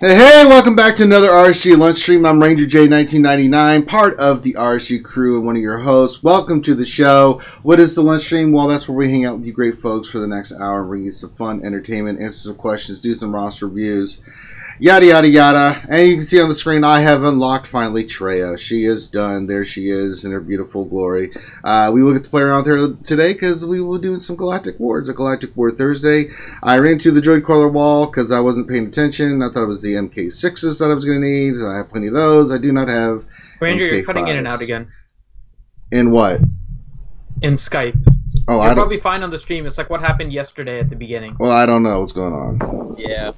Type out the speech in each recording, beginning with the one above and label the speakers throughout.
Speaker 1: Hey, welcome back to another RSG Lunch Stream. I'm Ranger J 1999, part of the RSG crew and one of your hosts. Welcome to the show. What is the Lunch Stream? Well, that's where we hang out with you great folks for the next hour and bring you some fun entertainment, answer some questions, do some roster reviews, yada, yada, yada. And you can see on the screen, I have unlocked, finally, Treya. She is done. There she is in her beautiful glory. We will get to play around with her today because we will do some Galactic Wards. A Galactic Ward Thursday. I ran into the droid crawler wall because I wasn't paying attention. I thought it was the MK6s that I was going to need. I have plenty of those. I do not have
Speaker 2: Ranger,
Speaker 1: MK5s.
Speaker 2: you're cutting in and out again.
Speaker 1: In what?
Speaker 2: In Skype.
Speaker 1: Oh,
Speaker 2: You're probably fine on the stream. It's like what happened yesterday at the beginning.
Speaker 1: Well, I don't know what's going on.
Speaker 3: Yeah.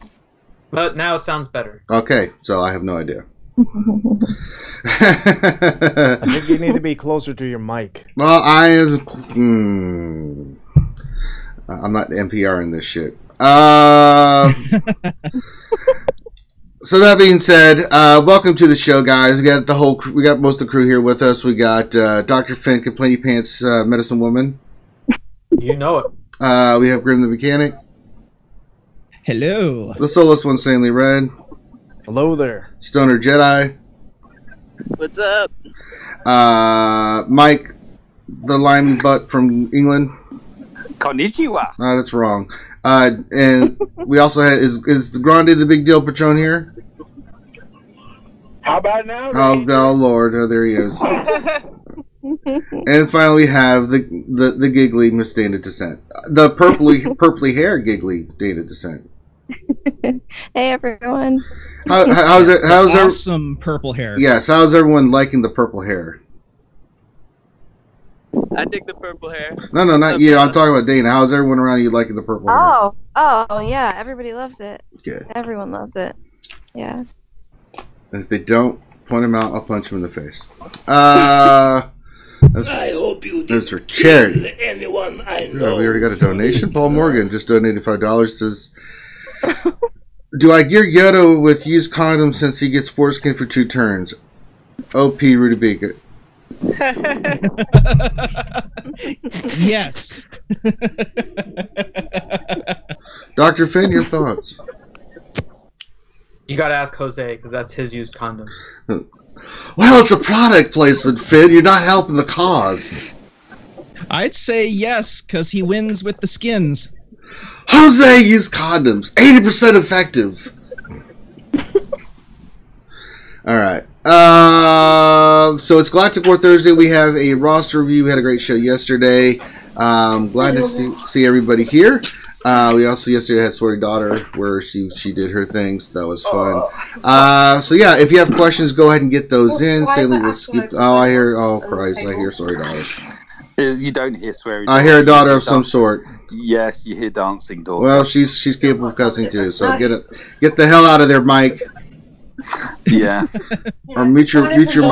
Speaker 2: But now it sounds better.
Speaker 1: Okay, so I have no idea.
Speaker 4: I think you need to be closer to your mic.
Speaker 1: Well, I am... I'm not NPR in this shit. So that being said, welcome to the show, guys. We got most of the crew here with us. We got Dr. Finn, Complainy Pants, Medicine Woman.
Speaker 2: You know it.
Speaker 1: We have Grim the Mechanic.
Speaker 5: Hello.
Speaker 1: The Soulless One, Stanley Red.
Speaker 4: Hello there.
Speaker 1: Stoner Jedi.
Speaker 3: What's up?
Speaker 1: Mike, the lime butt from England.
Speaker 3: Konnichiwa.
Speaker 1: That's wrong. And we also have, is the Grande the Big Deal Patron here?
Speaker 6: How about now?
Speaker 1: Oh Lord, there he is. And finally we have the giggly Miss Dana Descent. The purpley hair giggly Dana Descent.
Speaker 7: Hey everyone.
Speaker 1: How's
Speaker 5: awesome purple hair.
Speaker 1: Yes, how's everyone liking the purple hair?
Speaker 3: I dig the purple hair.
Speaker 1: No, not you. I'm talking about Dana. How's everyone around you liking the purple hair?
Speaker 7: Oh yeah, everybody loves it.
Speaker 1: Good.
Speaker 7: Everyone loves it. Yeah.
Speaker 1: And if they don't, point them out. I'll punch them in the face.
Speaker 8: I hope you
Speaker 1: those are charity.
Speaker 8: Anyone I
Speaker 1: Yeah,
Speaker 8: know.
Speaker 1: we already got a donation. Paul Morgan just donated $5. Says, "Do I gear Yoda with used condoms since he gets foreskin for 2 turns?" OP Rudy Beacon.
Speaker 5: Yes.
Speaker 1: Dr. Finn, your thoughts?
Speaker 2: You gotta ask Jose, because that's his used condom.
Speaker 1: Well, it's a product placement, Finn. You're not helping the cause.
Speaker 5: I'd say yes, because he wins with the skins.
Speaker 1: Jose used condoms. 80% effective. Alright. So it's Galactic War Thursday. We have a roster review. We had a great show yesterday. Glad to see everybody here. We also yesterday had Sorry Daughter where she did her things. That was fun. So yeah, if you have questions, go ahead and get those in. Stanley will scoop. Oh Christ, I hear Sorry Daughter.
Speaker 3: You don't hear swearing.
Speaker 1: I hear a daughter of some sort.
Speaker 3: Yes, you hear dancing daughter.
Speaker 1: Well, she's capable of cussing too. So get the hell out of there, Mike.
Speaker 3: Yeah.
Speaker 1: Or mute your mic. Mute your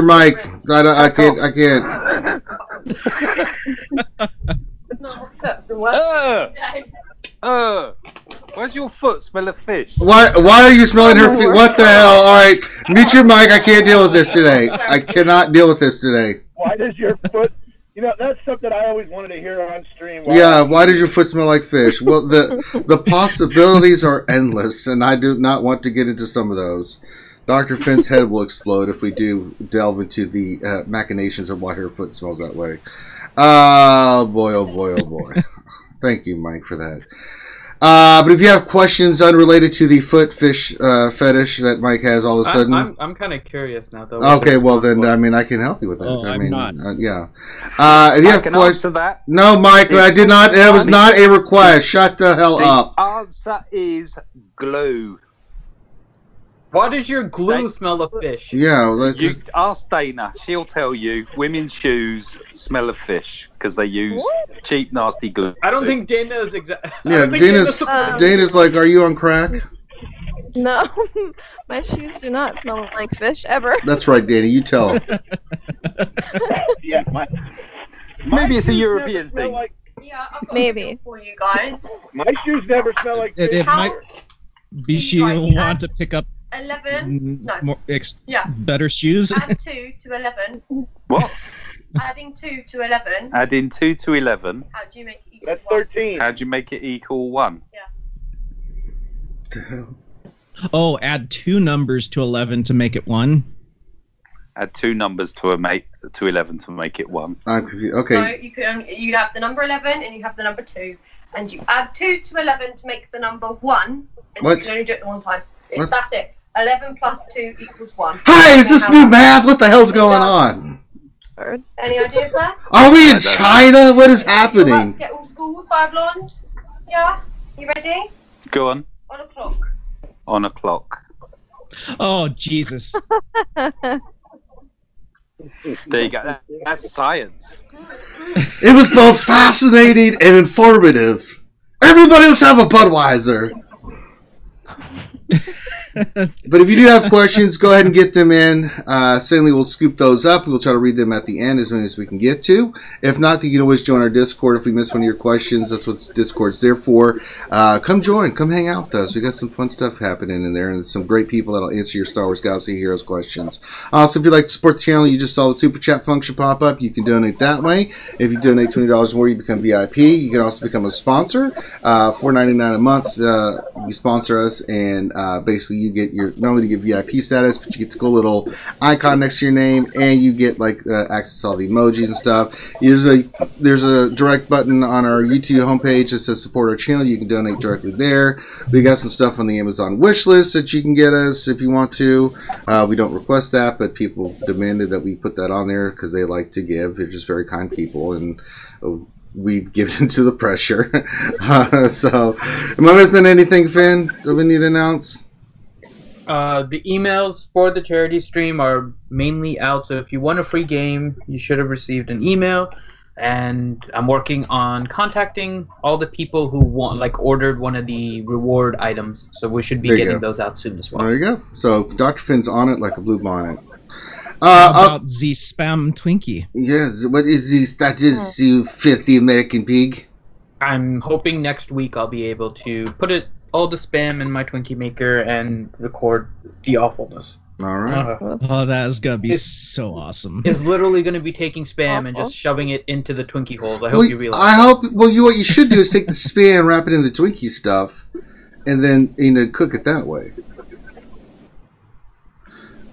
Speaker 1: mic. I can't.
Speaker 3: Where's your foot? Smell of fish.
Speaker 1: Why are you smelling her feet? What the hell? All right, mute your mic. I can't deal with this today. I cannot deal with this today.
Speaker 6: Why does your foot... You know, that's something I always wanted to hear on stream.
Speaker 1: Why does your foot smell like fish? Well, the possibilities are endless, and I do not want to get into some of those. Dr. Finn's head will explode if we do delve into the machinations of why her foot smells that way. Oh boy, oh boy, oh boy. Thank you, Mike, for that. But if you have questions unrelated to the foot fish fetish that Mike has all of a sudden...
Speaker 2: I'm kind of curious now, though.
Speaker 1: Okay, well then, I mean, I can help you with that.
Speaker 5: Oh,
Speaker 1: I mean,
Speaker 5: not.
Speaker 1: Yeah. If you have
Speaker 3: can answer that.
Speaker 1: No, Mike, I did not. That was not a request. Shut the hell up.
Speaker 3: The answer is glue.
Speaker 2: Why does your glue smell of fish?
Speaker 1: Yeah, let's
Speaker 3: You ask Dana. She'll tell you women's shoes smell of fish because they use cheap, nasty glue.
Speaker 2: I don't think Dana is exactly.
Speaker 1: Yeah, Dana's like, are you on crack?
Speaker 7: No, my shoes do not smell like fish ever.
Speaker 1: That's right, Dana. You tell him.
Speaker 6: Yeah,
Speaker 3: Maybe it's a European thing.
Speaker 7: Yeah, I've got maybe
Speaker 9: for you guys.
Speaker 6: My shoes never smell like fish.
Speaker 5: It might be she'll want to pick up
Speaker 9: 11. No.
Speaker 5: More
Speaker 9: Yeah.
Speaker 5: better shoes.
Speaker 9: Add 2 to 11.
Speaker 3: What?
Speaker 9: Adding 2 to 11.
Speaker 3: Adding 2 to 11.
Speaker 9: How do you make it equal?
Speaker 6: That's 13.
Speaker 3: How do you make it equal 1?
Speaker 9: Yeah.
Speaker 1: the hell?
Speaker 5: Oh, add 2 numbers to 11 to make it 1.
Speaker 3: Add 2 numbers to 11 to make it 1.
Speaker 1: I'm confused. Okay.
Speaker 9: So you have the number 11 and you have the number 2, and you add 2 to 11 to make the number 1. And
Speaker 1: What?
Speaker 9: you can only do it at one time.
Speaker 1: What?
Speaker 9: That's it. 11 plus 2 equals 1.
Speaker 1: Hi, is this new math? What the hell's going on?
Speaker 9: Any ideas there?
Speaker 1: Are we in China? What is
Speaker 9: You're about
Speaker 1: happening?
Speaker 9: to get all schooled by a blonde? Yeah? You ready?
Speaker 3: Go on.
Speaker 9: On a clock.
Speaker 3: On a clock.
Speaker 5: Oh, Jesus.
Speaker 3: There you go. That's science.
Speaker 1: It was both fascinating and informative. Everybody else have a Budweiser. But if you do have questions, go ahead and get them in. Certainly we'll scoop those up. We'll try to read them at the end as many as we can get to. If not, you can always join our Discord if we miss one of your questions. That's what Discord's there for. Come join. Come hang out with us. We got some fun stuff happening in there and some great people that'll answer your Star Wars Galaxy Heroes questions. Also, if you'd like to support the channel, you just saw the Super Chat function pop up. You can donate that way. If you donate $20 or more, you become VIP. You can also become a sponsor. $4.99 a month. You sponsor us, and basically you get not only do you get VIP status, but you get the cool little icon next to your name, and you get like access to all the emojis and stuff. There's a direct button on our YouTube homepage that says support our channel. You can donate directly there. We got some stuff on the Amazon wish list that you can get us if you want to. We don't request that, but people demanded that we put that on there because they like to give. They're just very kind people, and we've given into the pressure. So, am I missing anything, Finn, that we need to announce?
Speaker 2: The emails for the charity stream are mainly out, so if you want a free game, you should have received an email. And I'm working on contacting all the people who ordered one of the reward items, so we should be getting those out soon as well.
Speaker 1: There you go. So Dr. Finn's on it like a blue bonnet.
Speaker 5: How about the spam Twinkie?
Speaker 1: Yes, what is the status, you filthy American pig?
Speaker 2: I'm hoping next week I'll be able to put all the spam in my Twinkie maker and record the awfulness.
Speaker 1: All right.
Speaker 5: Oh, that is going to be so awesome.
Speaker 2: It's literally going to be taking spam and just shoving it into the Twinkie holes. I hope you realize.
Speaker 1: What you should do is take the spam, wrap it in the Twinkie stuff, and then cook it that way.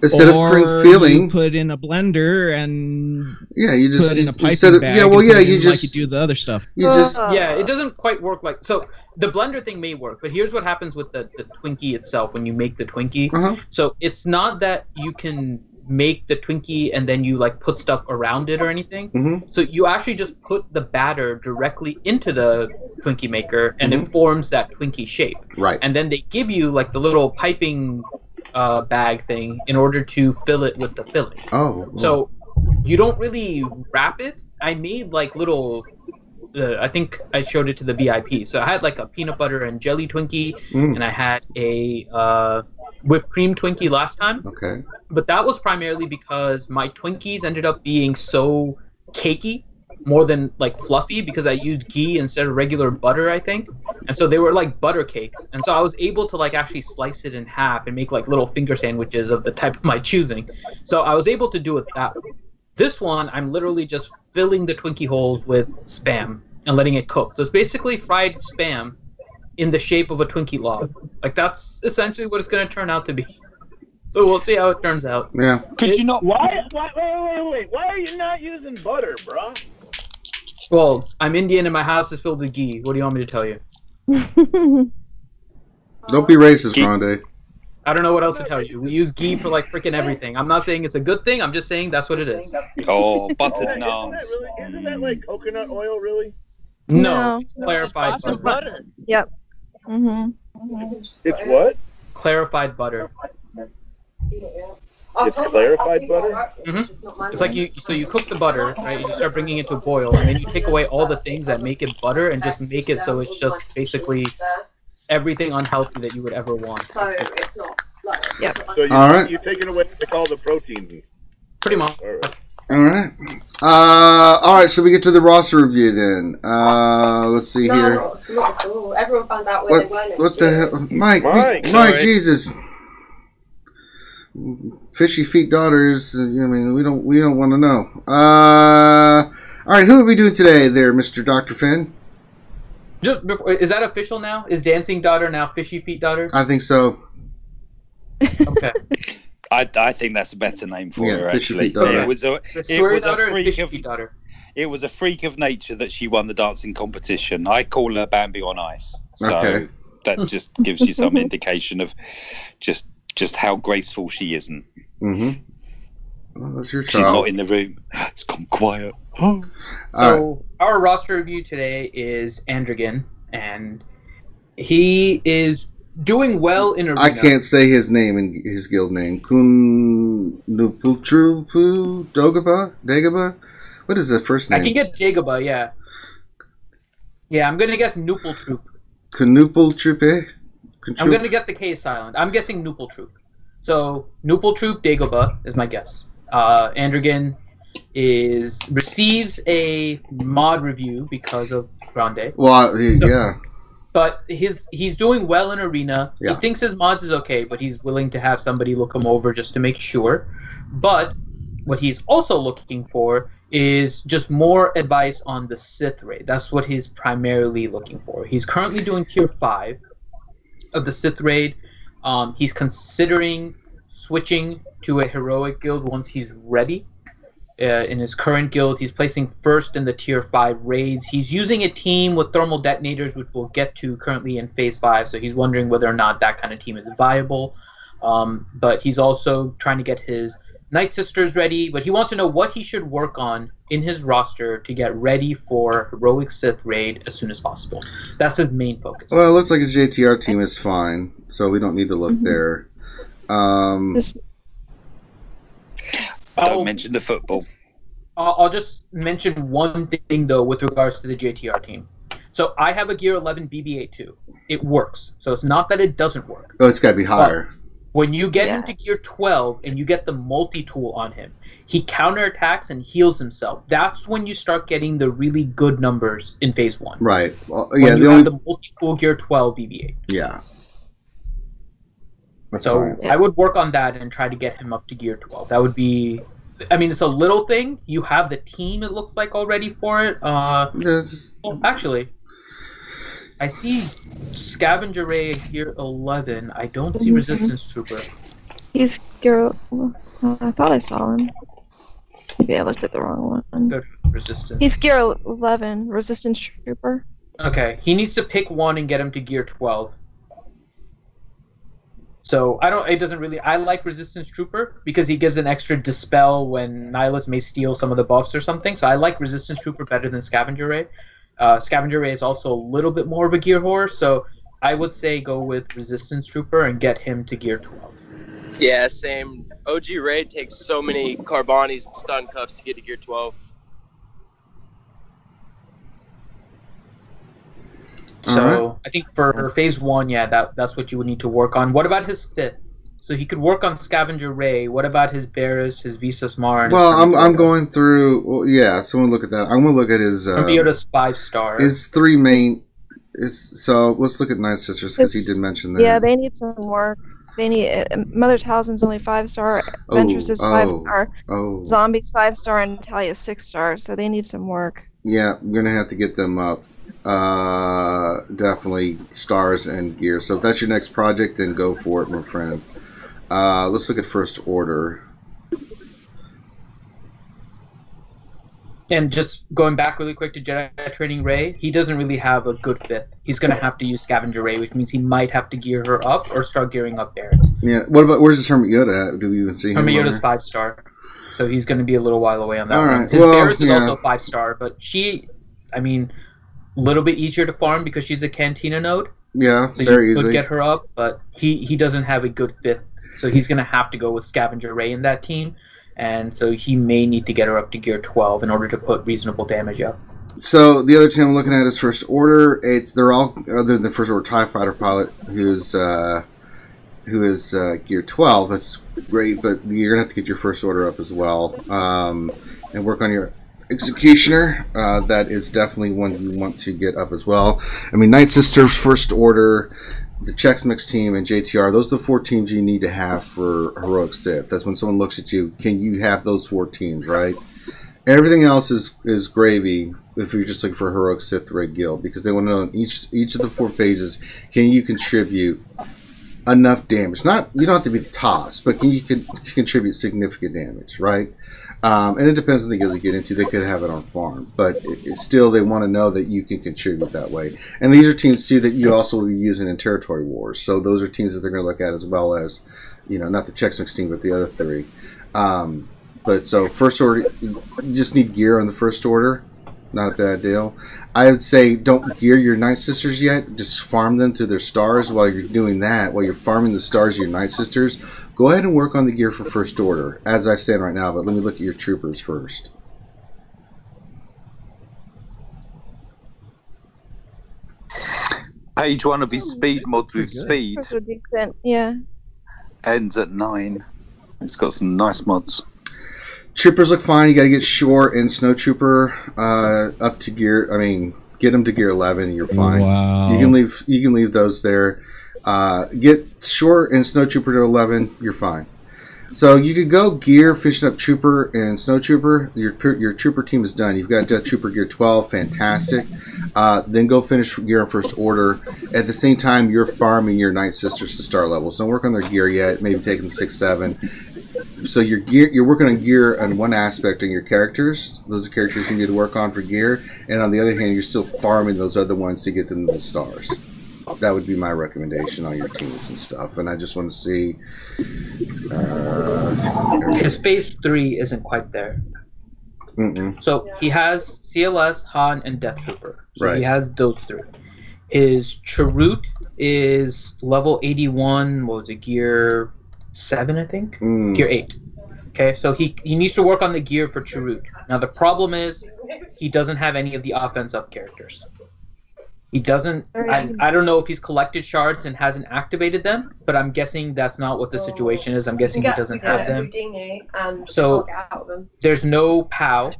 Speaker 1: Instead of filling,
Speaker 5: you put in a blender and
Speaker 1: you just
Speaker 5: put in a piping bag.
Speaker 1: You just
Speaker 5: like you do the other stuff.
Speaker 2: It doesn't quite work like so. The blender thing may work, but here's what happens with the Twinkie itself when you make the Twinkie. So it's not that you can make the Twinkie and then you put stuff around it or anything. So you actually just put the batter directly into the Twinkie maker and it forms that Twinkie shape.
Speaker 1: Right.
Speaker 2: And then they give you the little piping bag thing in order to fill it with the filling. So you don't really wrap it. I made little I think I showed it to the VIP. So I had a peanut butter and jelly Twinkie and I had a whipped cream Twinkie last time.
Speaker 1: Okay.
Speaker 2: But that was primarily because my Twinkies ended up being so cakey more than fluffy because I used ghee instead of regular butter, I think. And so they were butter cakes. And so I was able to actually slice it in half and make little finger sandwiches of the type of my choosing. So I was able to do it that way. This one, I'm literally just filling the Twinkie holes with Spam and letting it cook. So it's basically fried Spam in the shape of a Twinkie log. That's essentially what it's going to turn out to be. So we'll see how it turns out.
Speaker 1: Yeah.
Speaker 3: Could you not?
Speaker 6: Wait. Why are you not using butter, bro?
Speaker 2: Well, I'm Indian and my house is filled with ghee. What do you want me to tell you?
Speaker 1: Don't be racist, Grande.
Speaker 2: I don't know what else to tell you. We use ghee for freaking everything. I'm not saying it's a good thing. I'm just saying that's what it is.
Speaker 3: Oh, buttered naans.
Speaker 6: Isn't that coconut oil, really?
Speaker 2: No, it's clarified butter.
Speaker 7: Yep.
Speaker 6: It's what?
Speaker 2: Clarified butter.
Speaker 6: It's clarified butter?
Speaker 2: It's you cook the butter, right? You start bringing it to a boil, and then you take away all the things that make it butter and just make it so it's just basically everything unhealthy that you would ever want.
Speaker 9: So it's not
Speaker 7: Yep.
Speaker 6: So you're taking away all the protein.
Speaker 2: Pretty much.
Speaker 1: All right. All right. So we get to the roster review then. Let's see here.
Speaker 9: Not at all. Everyone found out where they were.
Speaker 1: What the hell, Mike?
Speaker 6: Mike,
Speaker 1: Jesus. Fishy feet daughters. I mean, we don't want to know. All right. Who are we doing today, there, Mr. Dr. Finn?
Speaker 2: Just before, is that official now? Is Dancing Daughter now Fishy Feet Daughter?
Speaker 1: I think so.
Speaker 2: Okay.
Speaker 3: I think that's a better name for her.
Speaker 1: Fishy
Speaker 3: Actually,
Speaker 1: Feet Daughter.
Speaker 3: it was a freak of
Speaker 2: daughter.
Speaker 3: It was a freak of nature that she won the dancing competition. I call her Bambi on ice. So that just gives you some indication of just how graceful she isn't.
Speaker 1: Mm-hmm. Well, that's your child.
Speaker 3: She's not in the room. It's gone quiet.
Speaker 2: So our roster review today is Andrigan, and he is doing well in arena.
Speaker 1: I can't say his name and his guild name. Kunuputrupu Dagaba? What is the first name?
Speaker 2: I can get Dagaba, yeah. Yeah, I'm going to guess Nupeltroop.
Speaker 1: Knupeltrupe?
Speaker 2: I'm going to guess the K is silent. I'm guessing Nupeltroop. So, Nupeltroop Dagobah is my guess. Andrigan receives a mod review because of Grande.
Speaker 1: Well, yeah.
Speaker 2: But he's doing well in arena.
Speaker 1: Yeah.
Speaker 2: He thinks his mods is okay, but he's willing to have somebody look him over just to make sure. But what he's also looking for is just more advice on the Sith raid. That's what he's primarily looking for. He's currently doing tier 5 of the Sith raid. He's considering switching to a heroic guild once he's ready. In his current guild, he's placing first in the tier 5 raids. He's using a team with thermal detonators, which we'll get to currently in phase 5, so he's wondering whether or not that kind of team is viable. But he's also trying to get his Night Sisters ready, but he wants to know what he should work on in his roster to get ready for heroic Sith raid as soon as possible. That's his main focus.
Speaker 1: Well, it looks like his JTR team is fine, so we don't need to look there.
Speaker 3: Don't mention the football.
Speaker 2: I'll just mention one thing, though, with regards to the JTR team. So I have a Gear 11 BB-8 too. It works. So it's not that it doesn't work.
Speaker 1: Oh, it's got to be higher.
Speaker 2: But when you get him to Gear 12 and you get the multi-tool on him, he counterattacks and heals himself. That's when you start getting the really good numbers in Phase 1.
Speaker 1: Right. Well,
Speaker 2: when
Speaker 1: yeah,
Speaker 2: you have the multi-tool Gear 12 BB-8.
Speaker 1: Yeah. That's
Speaker 2: so
Speaker 1: science.
Speaker 2: I would work on that and try to get him up to Gear 12. That would be... I mean, it's a little thing. You have the team, it looks like, already for it.
Speaker 1: Yeah,
Speaker 2: well, actually, I see Scavenger Ray Gear 11. I don't see Resistance Trooper.
Speaker 7: He's Gear... I thought I saw him. Maybe I looked at the wrong one.
Speaker 2: Good Resistance.
Speaker 7: He's Gear 11, Resistance Trooper.
Speaker 2: Okay, he needs to pick one and get him to Gear 12. So it doesn't really. I like Resistance Trooper because he gives an extra dispel when Nihilus may steal some of the buffs or something. So I like Resistance Trooper better than Scavenger Ray. Scavenger Ray is also a little bit more of a gear horse, so I would say go with Resistance Trooper and get him to Gear 12.
Speaker 8: Yeah, same. OG Ray takes so many Carbonis and stun cuffs to get to Gear 12.
Speaker 2: So I think for Phase 1, yeah, that's what you would need to work on. What about his 5th? So he could work on Scavenger Ray. What about his Barris, his Visas Mar?
Speaker 1: Well, I'm going through. Well, yeah, so we'll look at that. I'm going to look at his.
Speaker 2: Biota's 5-star.
Speaker 1: His 3 main. So let's look at Night Sisters because he did mention that.
Speaker 7: Yeah, they need some work. They need Mother Talzin's only 5-star. Ventress is 5-star. Zombies 5-star and Talia's 6-star. So they need some work.
Speaker 1: Yeah, we're gonna have to get them up. Definitely stars and gear. So if that's your next project, then go for it, my friend. Let's look at First Order.
Speaker 2: And just going back really quick to Jedi Training Ray, he doesn't really have a good 5th. He's going to have to use Scavenger Ray, which means he might have to gear her up or start gearing up Barris.
Speaker 1: Yeah. What about, where's the Hermit Yoda at? Do we even see him?
Speaker 2: Hermit Yoda's 5-star. So he's going to be a little while away on that.
Speaker 1: All right.
Speaker 2: One. His Barris is also 5-star, but she, I mean, a little bit easier to farm because she's a Cantina node.
Speaker 1: Yeah,
Speaker 2: so
Speaker 1: very
Speaker 2: you
Speaker 1: easy.
Speaker 2: could get her up, but he doesn't have a good 5th. So he's going to have to go with Scavenger Ray in that team. And so he may need to get her up to Gear 12 in order to put reasonable damage up.
Speaker 1: So the other team I'm looking at is First Order. They're all other than the First Order TIE Fighter pilot, who is Gear 12. That's great, but you're gonna have to get your First Order up as well, and work on your Executioner. That is definitely one you want to get up as well. I mean, Night Sisters, First Order, the Chex Mix team, and JTR, those are the 4 teams you need to have for Heroic Sith. That's when someone looks at you, can you have those 4 teams, right? Everything else is gravy if you're just looking for heroic Sith Red Guild, because they want to know in each of the 4 phases, can you contribute enough damage? Not, you don't have to be the tops, but can you contribute significant damage, right? And it depends on the guild you get into. They could have it on farm, but still they want to know that you can contribute that way. And these are teams too that you also will be using in territory wars. So those are teams that they're going to look at, as well as, you know, not the Chex Mix team, but the other 3. But so first order, you just need gear on the first order. Not a bad deal. I would say don't gear your Night Sisters yet. Just farm them to their stars. While you're doing that, while you're farming the stars of your Night Sisters, go ahead and work on the gear for first order, as I stand right now. But let me look at your troopers first.
Speaker 3: Page 1 of his speed mod with speed
Speaker 7: Yeah.
Speaker 3: ends at 9. It's got some nice mods.
Speaker 1: Troopers look fine. You got to get Shore and Snow Trooper up to gear. I mean, get them to gear 11. You're fine.
Speaker 5: Wow.
Speaker 1: You can leave those there. Get Shore and Snow Trooper to 11. You're fine. So you could go gear, finishing up Trooper and Snow Trooper. Your Trooper team is done. You've got Death Trooper gear 12. Fantastic. Then go finish gear in first order. At the same time, you're farming your Night Sisters to star levels. Don't work on their gear yet. Maybe take them 6, 7. So you're working on gear on one aspect on your characters. Those are characters you need to work on for gear. And on the other hand, you're still farming those other ones to get them to the stars. That would be my recommendation on your teams and stuff. And I just want to see...
Speaker 2: his phase 3 isn't quite there. So he has CLS, Han, and Death Trooper. So he has those 3. His Chirrut is level 81. What was it? Gear 7, I think? Gear 8. Okay, so he needs to work on the gear for Chirrut. Now the problem is he doesn't have any of the offense up characters. He doesn't. I don't know if he's collected shards and hasn't activated them, but I'm guessing that's not what the situation is. I'm guessing he doesn't have them. So there's no POW,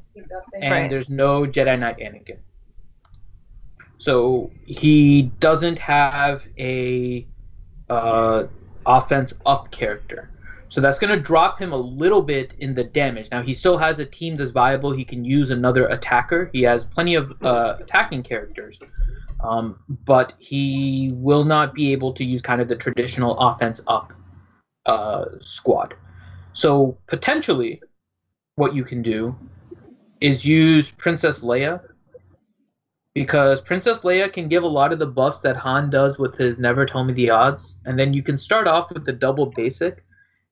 Speaker 2: and there's no Jedi Knight Anakin. So he doesn't have a offense up character. So that's going to drop him a little bit in the damage. Now, he still has a team that's viable. He can use another attacker. He has plenty of attacking characters. But he will not be able to use kind of the traditional offense up squad. So potentially what you can do is use Princess Leia, because Princess Leia can give a lot of the buffs that Han does with his Never Tell Me the Odds. And then you can start off with the double basic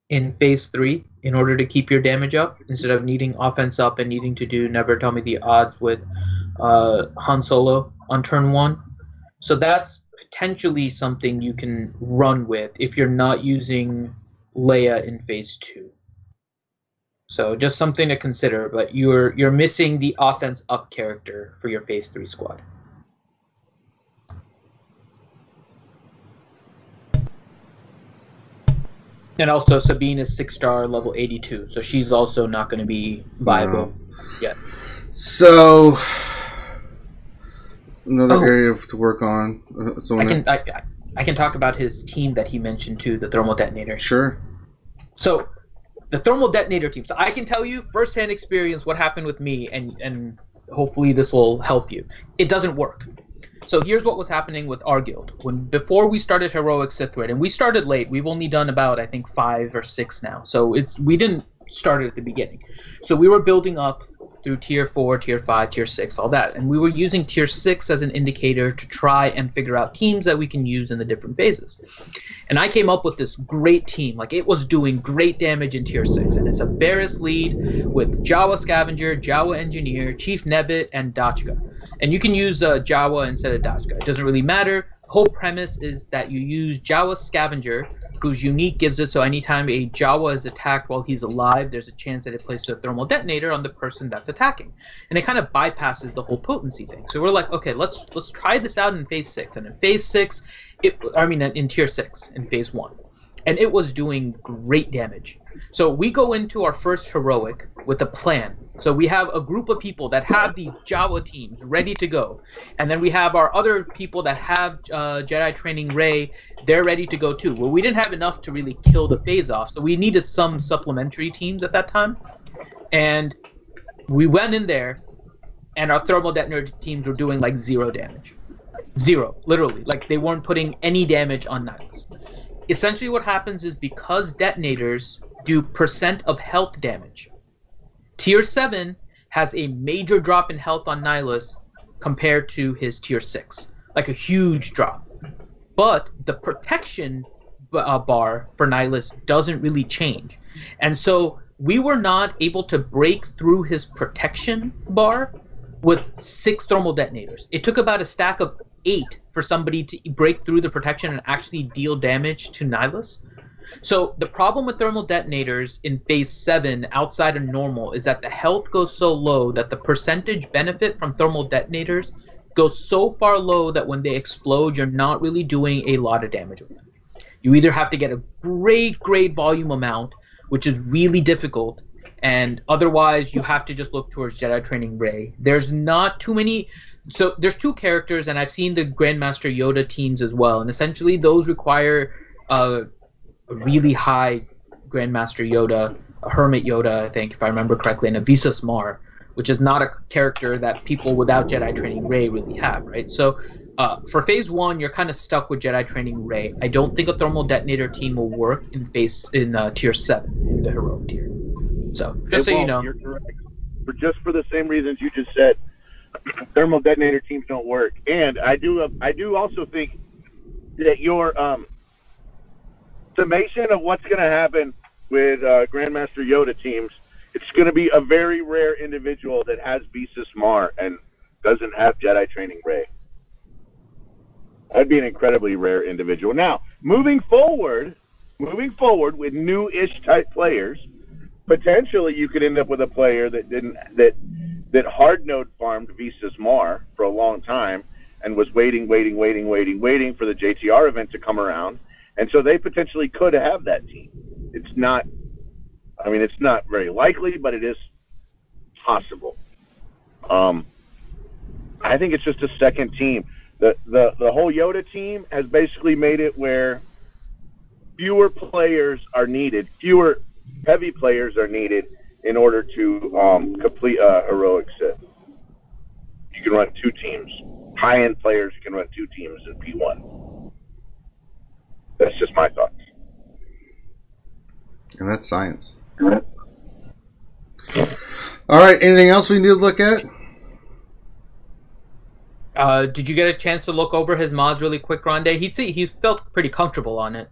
Speaker 2: in phase 3 in order to keep your damage up, instead of needing offense up and needing to do Never Tell Me the Odds with Han Solo on turn 1. So that's potentially something you can run with if you're not using Leia in phase 2. So just something to consider, but you're missing the offense up character for your phase 3 squad. And also Sabine is 6-star level 82, so she's also not going to be viable yet.
Speaker 1: So another area to work on.
Speaker 2: I can talk about his team that he mentioned too, the thermal detonator.
Speaker 1: Sure.
Speaker 2: So the thermal detonator team. So I can tell you firsthand experience what happened with me, and hopefully this will help you. It doesn't work. So here's what was happening with our guild. Before we started Heroic Sith Red, and we started late. We've only done about, I think, 5 or 6 now. So we didn't start it at the beginning. So we were building up through tier 4, tier 5, tier 6, all that. And we were using tier 6 as an indicator to try and figure out teams that we can use in the different phases. And I came up with this great team. Like, it was doing great damage in tier 6. And it's a Barris lead with Jawa Scavenger, Jawa Engineer, Chief Nebbit, and Dachka. And you can use Jawa instead of Dachka. It doesn't really matter. The whole premise is that you use Jawa Scavenger, whose unique gives it so anytime a Jawa is attacked while he's alive, there's a chance that it places a thermal detonator on the person that's attacking. And it kind of bypasses the whole potency thing. So we're like, okay, let's try this out in phase 6. And in phase 6, in tier 6, in phase 1. And it was doing great damage. So we go into our first heroic with a plan. So we have a group of people that have the Jawa teams ready to go. And then we have our other people that have Jedi Training Rey. They're ready to go too. Well, we didn't have enough to really kill the phase off. So we needed some supplementary teams at that time. And We went in there, and our thermal detonator teams were doing like 0 damage. 0, literally. Like, they weren't putting any damage on Nihilus. Essentially what happens is because detonators do % of health damage, Tier 7 has a major drop in health on Nihilus compared to his Tier 6. Like a huge drop. But the protection bar for Nihilus doesn't really change. And so we were not able to break through his protection bar with 6 thermal detonators. It took about a stack of 8 for somebody to break through the protection and actually deal damage to Nihilus. So the problem with thermal detonators in phase 7 outside of normal is that the health goes so low that the percentage benefit from thermal detonators goes so far low that when they explode, you're not really doing a lot of damage with them. You either have to get a great volume amount, which is really difficult, and otherwise you have to just look towards Jedi Training Rey. There's not too many. So there's 2 characters, and I've seen the Grandmaster Yoda teams as well, and essentially those require a really high Grandmaster Yoda, a Hermit Yoda, I think, if I remember correctly, and a Visas Mar, which is not a character that people without Jedi Training Rey really have, right? So for phase 1, you're kind of stuck with Jedi Training Rey. I don't think a thermal detonator team will work in tier 7, in the heroic tier. So just so you know,
Speaker 6: you're correct. For the same reasons you just said, thermal detonator teams don't work. And I do also think that your summation of what's going to happen with Grandmaster Yoda teams, it's going to be a very rare individual that has Visas Mar and doesn't have Jedi Training Rey. That'd be an incredibly rare individual. Now, moving forward with new-ish type players, potentially you could end up with a player that hard node farmed Visas Mar for a long time and was waiting for the JTR event to come around, and so they potentially could have that team. It's not very likely, but it is possible. I think it's just a second team. The whole Yoda team has basically made it where fewer players are needed, fewer heavy players are needed in order to complete a heroic Sith. You can run 2 teams. High-end players can run 2 teams in P1. That's just my thoughts.
Speaker 1: And that's science. All right, anything else we need to look at?
Speaker 2: Did you get a chance to look over his mods really quick, Rondé? He felt pretty comfortable on it.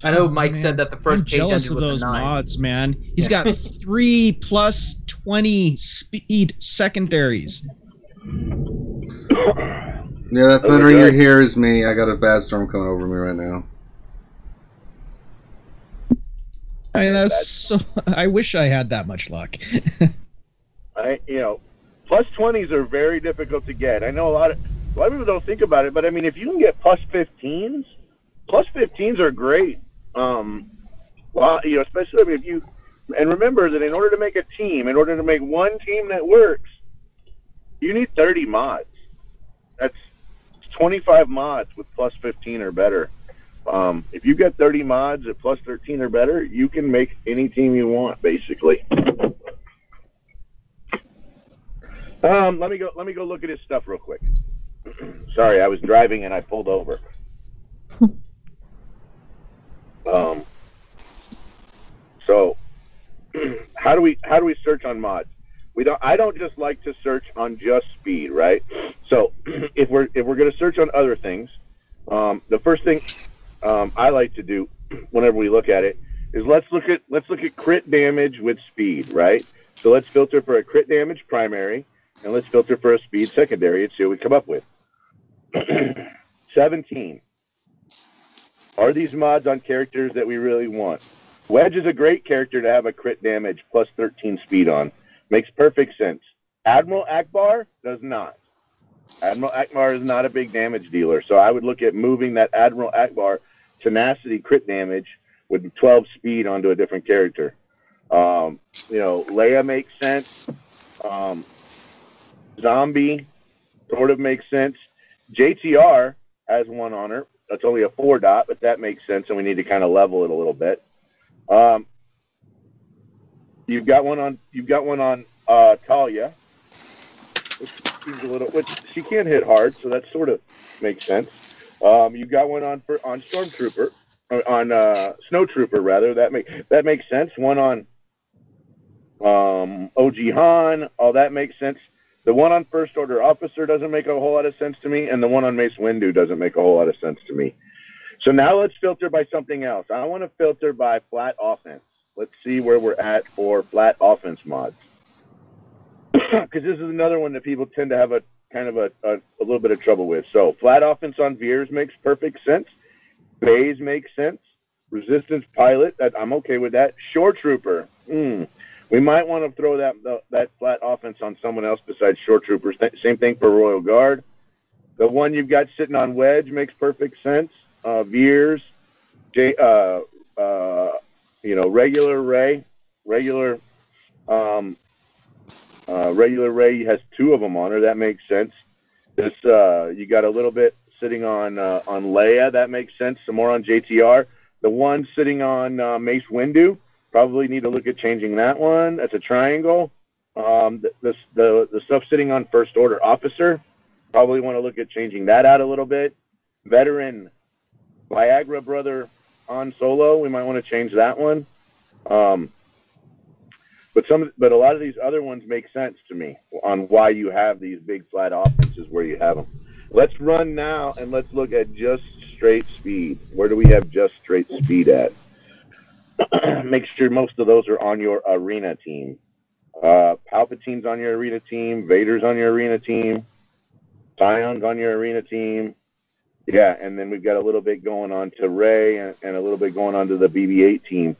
Speaker 2: I know Mike said that the first page
Speaker 5: jealous
Speaker 2: ended
Speaker 5: of
Speaker 2: with
Speaker 5: those
Speaker 2: a 9.
Speaker 5: mods, man. He's got 3 plus 20 speed secondaries.
Speaker 1: Yeah, that thunder in your hair is me. I got a bad storm coming over me right now.
Speaker 5: I mean, that's so. I wish I had that much luck.
Speaker 6: Plus 20s are very difficult to get. I know a lot of people don't think about it, but I mean, if you can get plus 15s are great. Especially if you, and remember that in order to make a team, in order to make one team that works, you need 30 mods. That's 25 mods with plus 15 or better. If you get 30 mods at plus 13 or better, you can make any team you want, basically. Let me go look at his stuff real quick. Sorry, I was driving and I pulled over. So how do we search on mods? I don't just like to search on just speed, right? So if we're going to search on other things, the first thing I like to do whenever we look at it is let's look at crit damage with speed, right? So let's filter for a crit damage primary, and let's filter for a speed secondary and see what we come up with. 17. Are these mods on characters that we really want? Wedge is a great character to have a crit damage plus 13 speed on. Makes perfect sense. Admiral Akbar does not. Admiral Akbar is not a big damage dealer, so I would look at moving that Admiral Akbar tenacity crit damage with 12 speed onto a different character. Leia makes sense. Zombie sort of makes sense. JTR has 1 on her. That's only a 4 dot, but that makes sense, and we need to kind of level it a little bit. You've got one on Talia. Which seems a little. Which she can't hit hard, so that sort of makes sense. You've got one on Stormtrooper, on Snowtrooper rather. That makes sense. One on OG Han. Oh, that makes sense. The one on First Order Officer doesn't make a whole lot of sense to me, and the one on Mace Windu doesn't make a whole lot of sense to me. So now let's filter by something else. I want to filter by flat offense. Let's see where we're at for flat offense mods. Because this is another one that people tend to have a kind of a little bit of trouble with. So flat offense on Veers makes perfect sense. Bays makes sense. Resistance Pilot, I'm okay with that. Shore Trooper, we might want to throw that flat offense on someone else besides Shore Troopers. Same thing for Royal Guard. The one you've got sitting on Wedge makes perfect sense. Veers, regular Ray, regular Ray has two of them on her. That makes sense. This you got a little bit sitting on Leia. That makes sense. Some more on JTR. The one sitting on Mace Windu. Probably need to look at changing that one. That's a triangle. The stuff sitting on First Order Officer, probably want to look at changing that out a little bit. Veteran Viagra Brother on Solo, we might want to change that one. But a lot of these other ones make sense to me on why you have these big flat offenses where you have them. Let's run now and let's look at just straight speed. Where do we have just straight speed at? Make sure most of those are on your arena team. Palpatine's on your arena team. Vader's on your arena team. Sion's on your arena team. Yeah, and then we've got a little bit going on to Rey and a little bit going on to the BB-8 team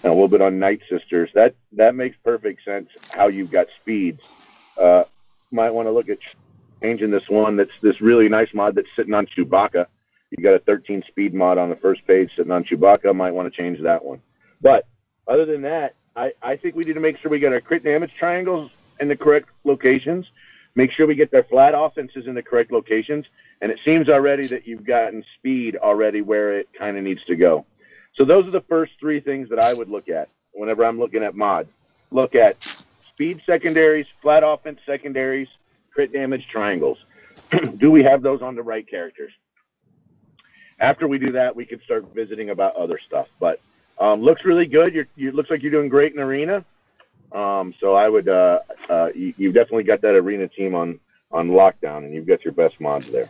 Speaker 6: and a little bit on Night Sisters. That makes perfect sense how you've got speeds. Might want to look at changing this one. That's this really nice mod that's sitting on Chewbacca. You got a 13 speed mod on the first page sitting on Chewbacca. Might want to change that one. But other than that, I think we need to make sure we get our crit damage triangles in the correct locations. Make sure we get their flat offenses in the correct locations. And it seems already that you've gotten speed already where it kind of needs to go. So those are the first three things that I would look at whenever I'm looking at mods. Look at speed secondaries, flat offense secondaries, crit damage triangles. Do we have those on the right characters? After we do that, we can start visiting about other stuff. But looks really good. Looks like you're doing great in arena. So I would, you've definitely got that arena team on lockdown, and you've got your best mods there.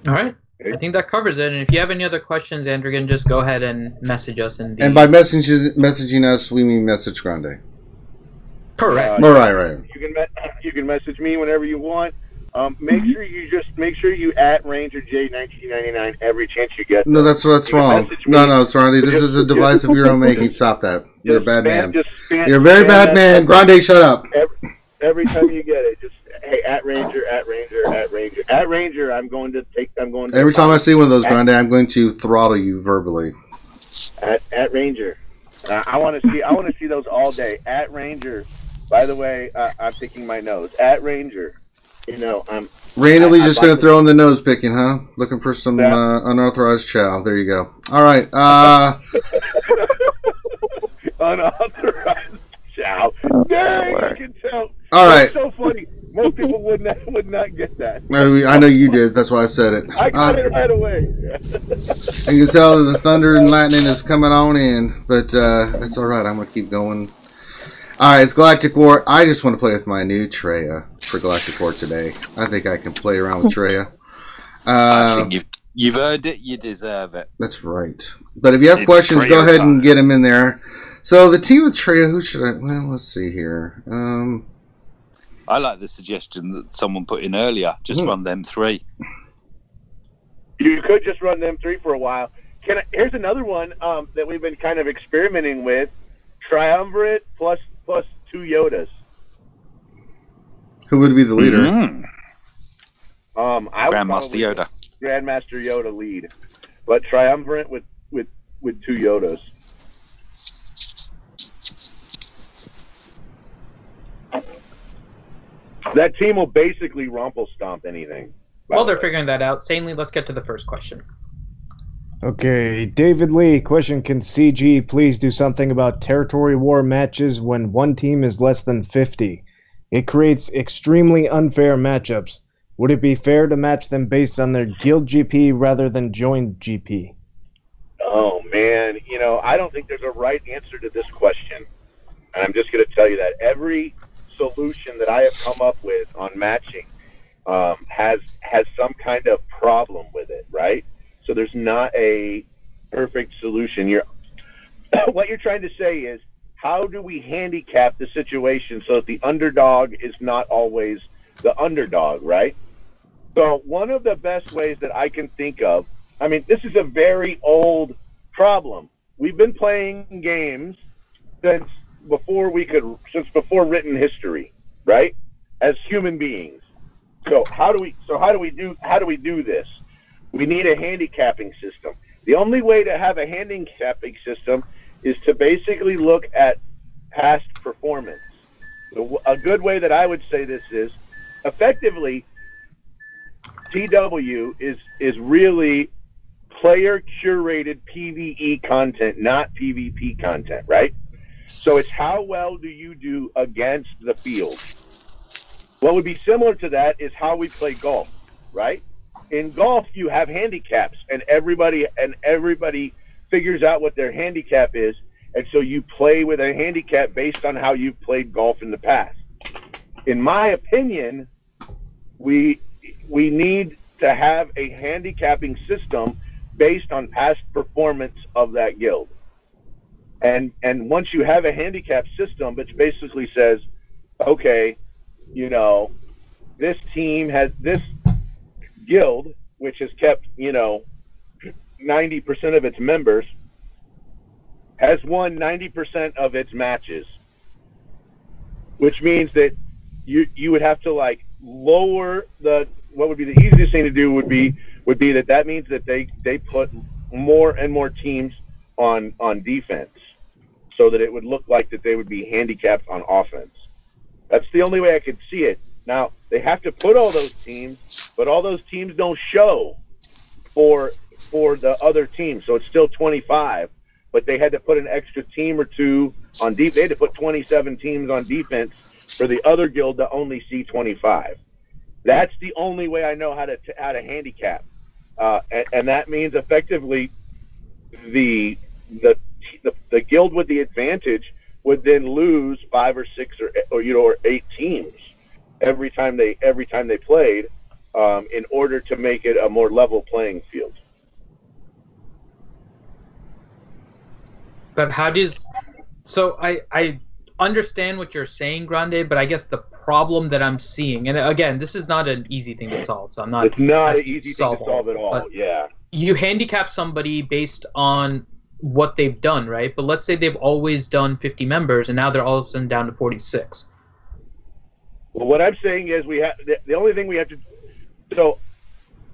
Speaker 2: All right. I think that covers it. And if you have any other questions, Andrew, can just go ahead and message us. And
Speaker 1: by messaging us, we mean message Grande.
Speaker 2: Correct.
Speaker 1: Right.
Speaker 6: You can message me whenever you want. Make sure you at Ranger J 1999 every chance you get.
Speaker 1: No, that's wrong. No, sorry. This is a device of your own making. Stop that. You're a bad man. You're a very bad man. Grande, shut up.
Speaker 6: Every time you get it, just hey, at Ranger. Every
Speaker 1: time I see one of those, Grande, I'm going to throttle you verbally.
Speaker 6: At Ranger. I want to see those all day. At Ranger. By the way, I'm picking my nose. At Ranger. I'm
Speaker 1: randomly just going to throw in the nose picking, huh? Looking for some unauthorized chow. There you go. All right.
Speaker 6: Unauthorized chow. Dang, you can tell.
Speaker 1: All right.
Speaker 6: It's so funny. Most people would not get that.
Speaker 1: I know you did. That's why I said it.
Speaker 6: I got it right away.
Speaker 1: You can tell the thunder and lightning is coming on in, but that's all right. I'm going to keep going. All right, it's Galactic War. I just want to play with my new Traya for Galactic War today. I think I can play around with Traya.
Speaker 3: I think you've earned it. You deserve it.
Speaker 1: That's right. But if you have questions, go ahead and get them in there. So the team with Traya, who should I... Well, let's see here.
Speaker 3: I like the suggestion that someone put in earlier. Just run them three.
Speaker 6: You could just run them three for a while. Here's another one that we've been kind of experimenting with. Triumvirate plus 2 Yodas.
Speaker 1: Who would be the leader?
Speaker 3: Grandmaster Yoda.
Speaker 6: Grandmaster Yoda lead, but triumvirate with 2 Yodas. That team will basically rumple stomp anything.
Speaker 2: Well, they're figuring that out. Sanely, let's get to the first question.
Speaker 4: Okay, David Lee, question, can CG please do something about territory war matches when one team is less than 50? It creates extremely unfair matchups. Would it be fair to match them based on their guild GP rather than joined GP?
Speaker 6: Oh, man. I don't think there's a right answer to this question. And I'm just going to tell you that every solution that I have come up with on matching has some kind of problem with it, right? So there's not a perfect solution. What you're trying to say is, how do we handicap the situation so that the underdog is not always the underdog, right? So one of the best ways that I can think of, this is a very old problem. We've been playing games since before written history, right? As human beings. So how do we do this? We need a handicapping system. The only way to have a handicapping system is to basically look at past performance. A good way that I would say this is, effectively, TW is really player-curated PvE content, not PvP content, right? So it's how well do you do against the field. What would be similar to that is how we play golf, right? In golf, you have handicaps, and everybody figures out what their handicap is, and so you play with a handicap based on how you've played golf in the past. In my opinion, we need to have a handicapping system based on past performance of that guild. And once you have a handicap system, which basically says, okay, this team has this guild, which has kept 90% of its members, has won 90% of its matches, which means that you would have to lower the, what would be the easiest thing to do would be that means that they put more and more teams on defense, so that it would look like that they would be handicapped on offense. That's the only way I could see it. Now, they have to put all those teams, but all those teams don't show for the other team. So it's still 25, but they had to put an extra team or two on defense. They had to put 27 teams on defense for the other guild to only see 25. That's the only way I know how to handicap. And that means effectively the guild with the advantage would then lose 5 or 6 or 8 teams every time they played, in order to make it a more level playing field.
Speaker 2: But so I understand what you're saying, Grande, but I guess the problem that I'm seeing, and again, this is not an easy thing to solve, so I'm not.
Speaker 6: It's not an easy thing to solve at all. Yeah.
Speaker 2: You handicap somebody based on what they've done, right? But let's say they've always done 50 members, and now they're all of a sudden down to 46.
Speaker 6: Well, what I'm saying is the only thing we have to. So.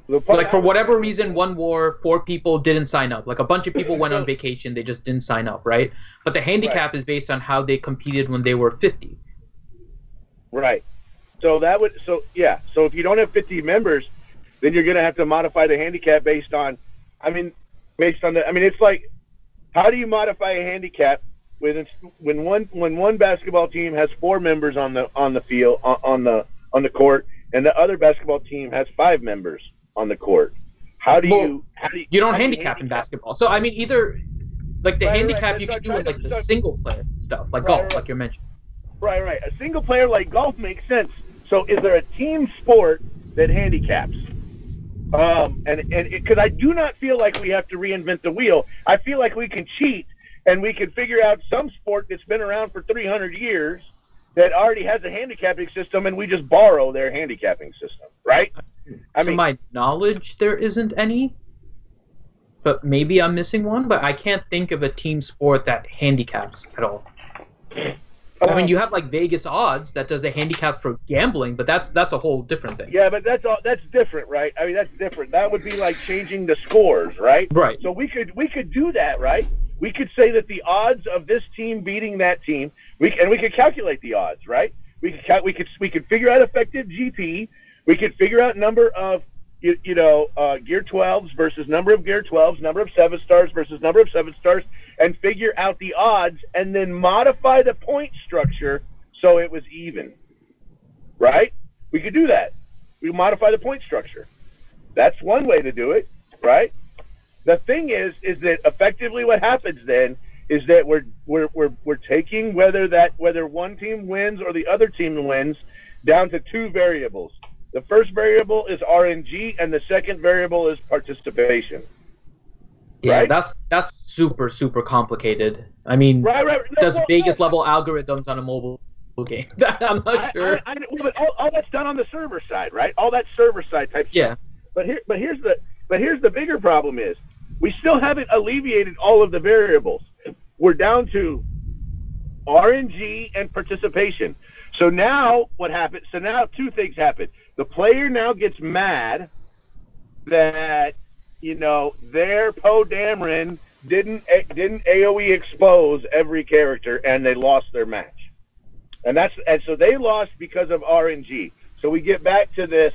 Speaker 2: For whatever reason, one war, 4 people didn't sign up. A bunch of people went on vacation, they just didn't sign up, right? But the handicap is based on how they competed when they were 50.
Speaker 6: Right. So if you don't have 50 members, then you're going to have to modify the handicap based on, it's like, how do you modify a handicap when one basketball team has 4 members on the field, on the court, and the other basketball team has 5 members on the court? You don't
Speaker 2: handicap in basketball. So either handicap you can do with the single player stuff, golf, like you're mentioning.
Speaker 6: Right. A single player like golf makes sense. So is there a team sport that handicaps? Because I do not feel like we have to reinvent the wheel. I feel like we can cheat and we can figure out some sport that's been around for 300 years that already has a handicapping system, and we just borrow their handicapping system, right?
Speaker 2: To my knowledge, there isn't any, but maybe I'm missing one. But I can't think of a team sport that handicaps at all. You have Vegas odds that does the handicap for gambling, but that's a whole different thing.
Speaker 6: Yeah, but that's different, right? That's different. That would be like changing the scores, right?
Speaker 2: Right.
Speaker 6: So we could do that, right? We could say that the odds of this team beating that team, we could calculate the odds, right? We could figure out effective GP. We could figure out number of Gear 12s versus number of Gear 12s, number of 7-stars versus number of 7-stars, and figure out the odds, and then modify the point structure so it was even. Right? We could do that. We modify the point structure. That's one way to do it, right? The thing is that effectively what happens then is that we're taking whether one team wins or the other team wins down to two variables. The first variable is RNG, and the second variable is participation.
Speaker 2: Yeah,
Speaker 6: right?
Speaker 2: that's super complicated. I mean, does Vegas level algorithms on a mobile game? I'm not sure.
Speaker 6: But all that's done on the server side, right? All that server side type stuff. But here's the bigger problem is we still haven't alleviated all of the variables. We're down to RNG and participation. So now what happens? So now two things happen. The player now gets mad that their Poe Dameron didn't AOE expose every character and they lost their match. And so they lost because of RNG. So we get back to this.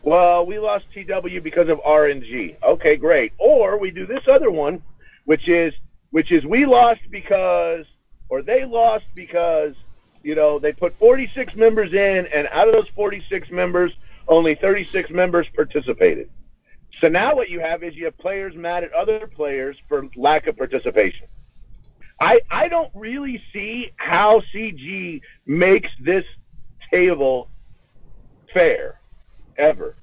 Speaker 6: Well, we lost TW because of RNG. Okay, great. Or we do this other one, which is we lost because, or they lost because, they put 46 members in, and out of those 46 members, only 36 members participated. So now what you have is you have players mad at other players for lack of participation. I don't really see how CG makes this table fair. Ever.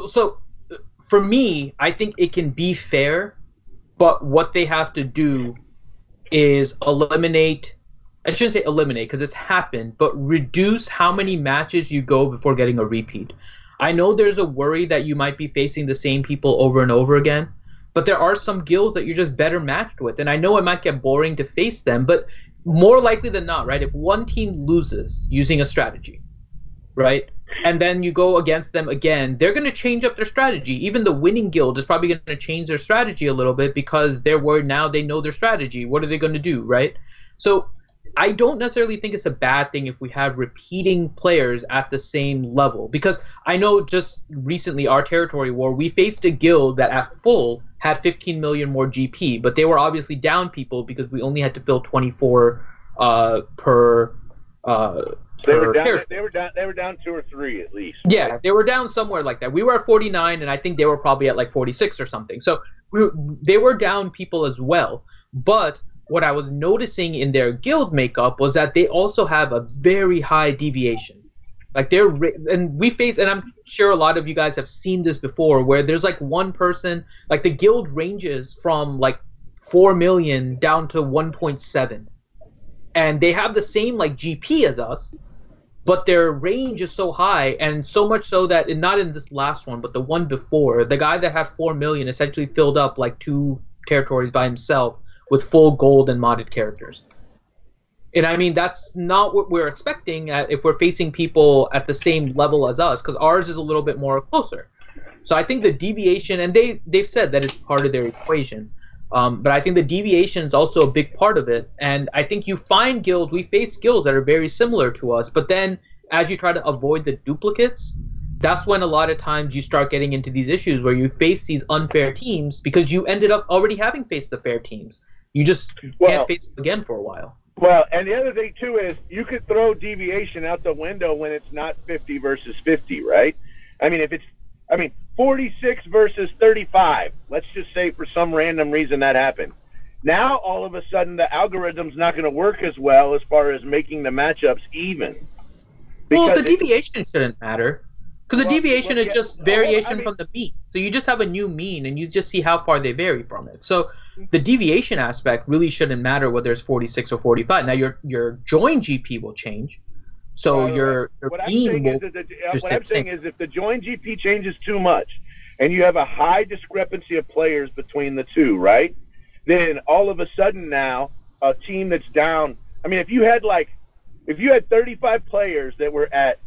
Speaker 2: So for me, I think it can be fair, but what they have to do is eliminate, I shouldn't say eliminate because this happened, but reduce how many matches you go before getting a repeat. I know there's a worry that you might be facing the same people over and over again, but there are some guilds that you're just better matched with, and I know it might get boring to face them, but more likely than not, right, if one team loses using a strategy, right? And then you go against them again, they're going to change up their strategy. Even the winning guild is probably going to change their strategy a little bit because they're worried now they know their strategy. What are they going to do, right? So I don't necessarily think it's a bad thing if we have repeating players at the same level. Because I know just recently, our territory war, we faced a guild that at full had 15 million more GP, but they were obviously down people because we only had to fill 24 per
Speaker 6: They were down 2 or 3 at least.
Speaker 2: Yeah, they were down somewhere like that. We were at 49, and I think they were probably at like 46 or something. So they were down people as well. But what I was noticing in their guild makeup was that they also have a very high deviation. Like and we face, and I'm sure a lot of you guys have seen this before, where there's like one person, like the guild ranges from like 4 million down to 1.7. And they have the same like GP as us, but their range is so high, and so much so that, and not in this last one, but the one before, the guy that had 4 million essentially filled up like 2 territories by himself with full gold and modded characters. And I mean, that's not what we're expecting if we're facing people at the same level as us, because ours is a little bit more closer. So I think the deviation, and they've said that is part of their equation. But I think the deviation is also a big part of it. And I think you find guilds, we face guilds that are very similar to us, but then as you try to avoid the duplicates, that's when a lot of times you start getting into these issues where you face these unfair teams because you ended up already having faced the fair teams. You just can't face them again for a while.
Speaker 6: Well, and the other thing, too, is you could throw deviation out the window when it's not 50 versus 50, right? I mean, 46 versus 35. Let's just say for some random reason that happened. Now, all of a sudden, the algorithm's not going to work as well as far as making the matchups even.
Speaker 2: Well, the deviation shouldn't matter. Because the deviation is just variation from the mean. So you just have a new mean, and you just see how far they vary from it. So the deviation aspect really shouldn't matter whether it's 46 or 45. Now, your join GP will change. So your mean will...
Speaker 6: What I'm saying is if the join GP changes too much, and you have a high discrepancy of players between the two, right? Then all of a sudden now, a team that's down... I mean, if you had 35 players that were at,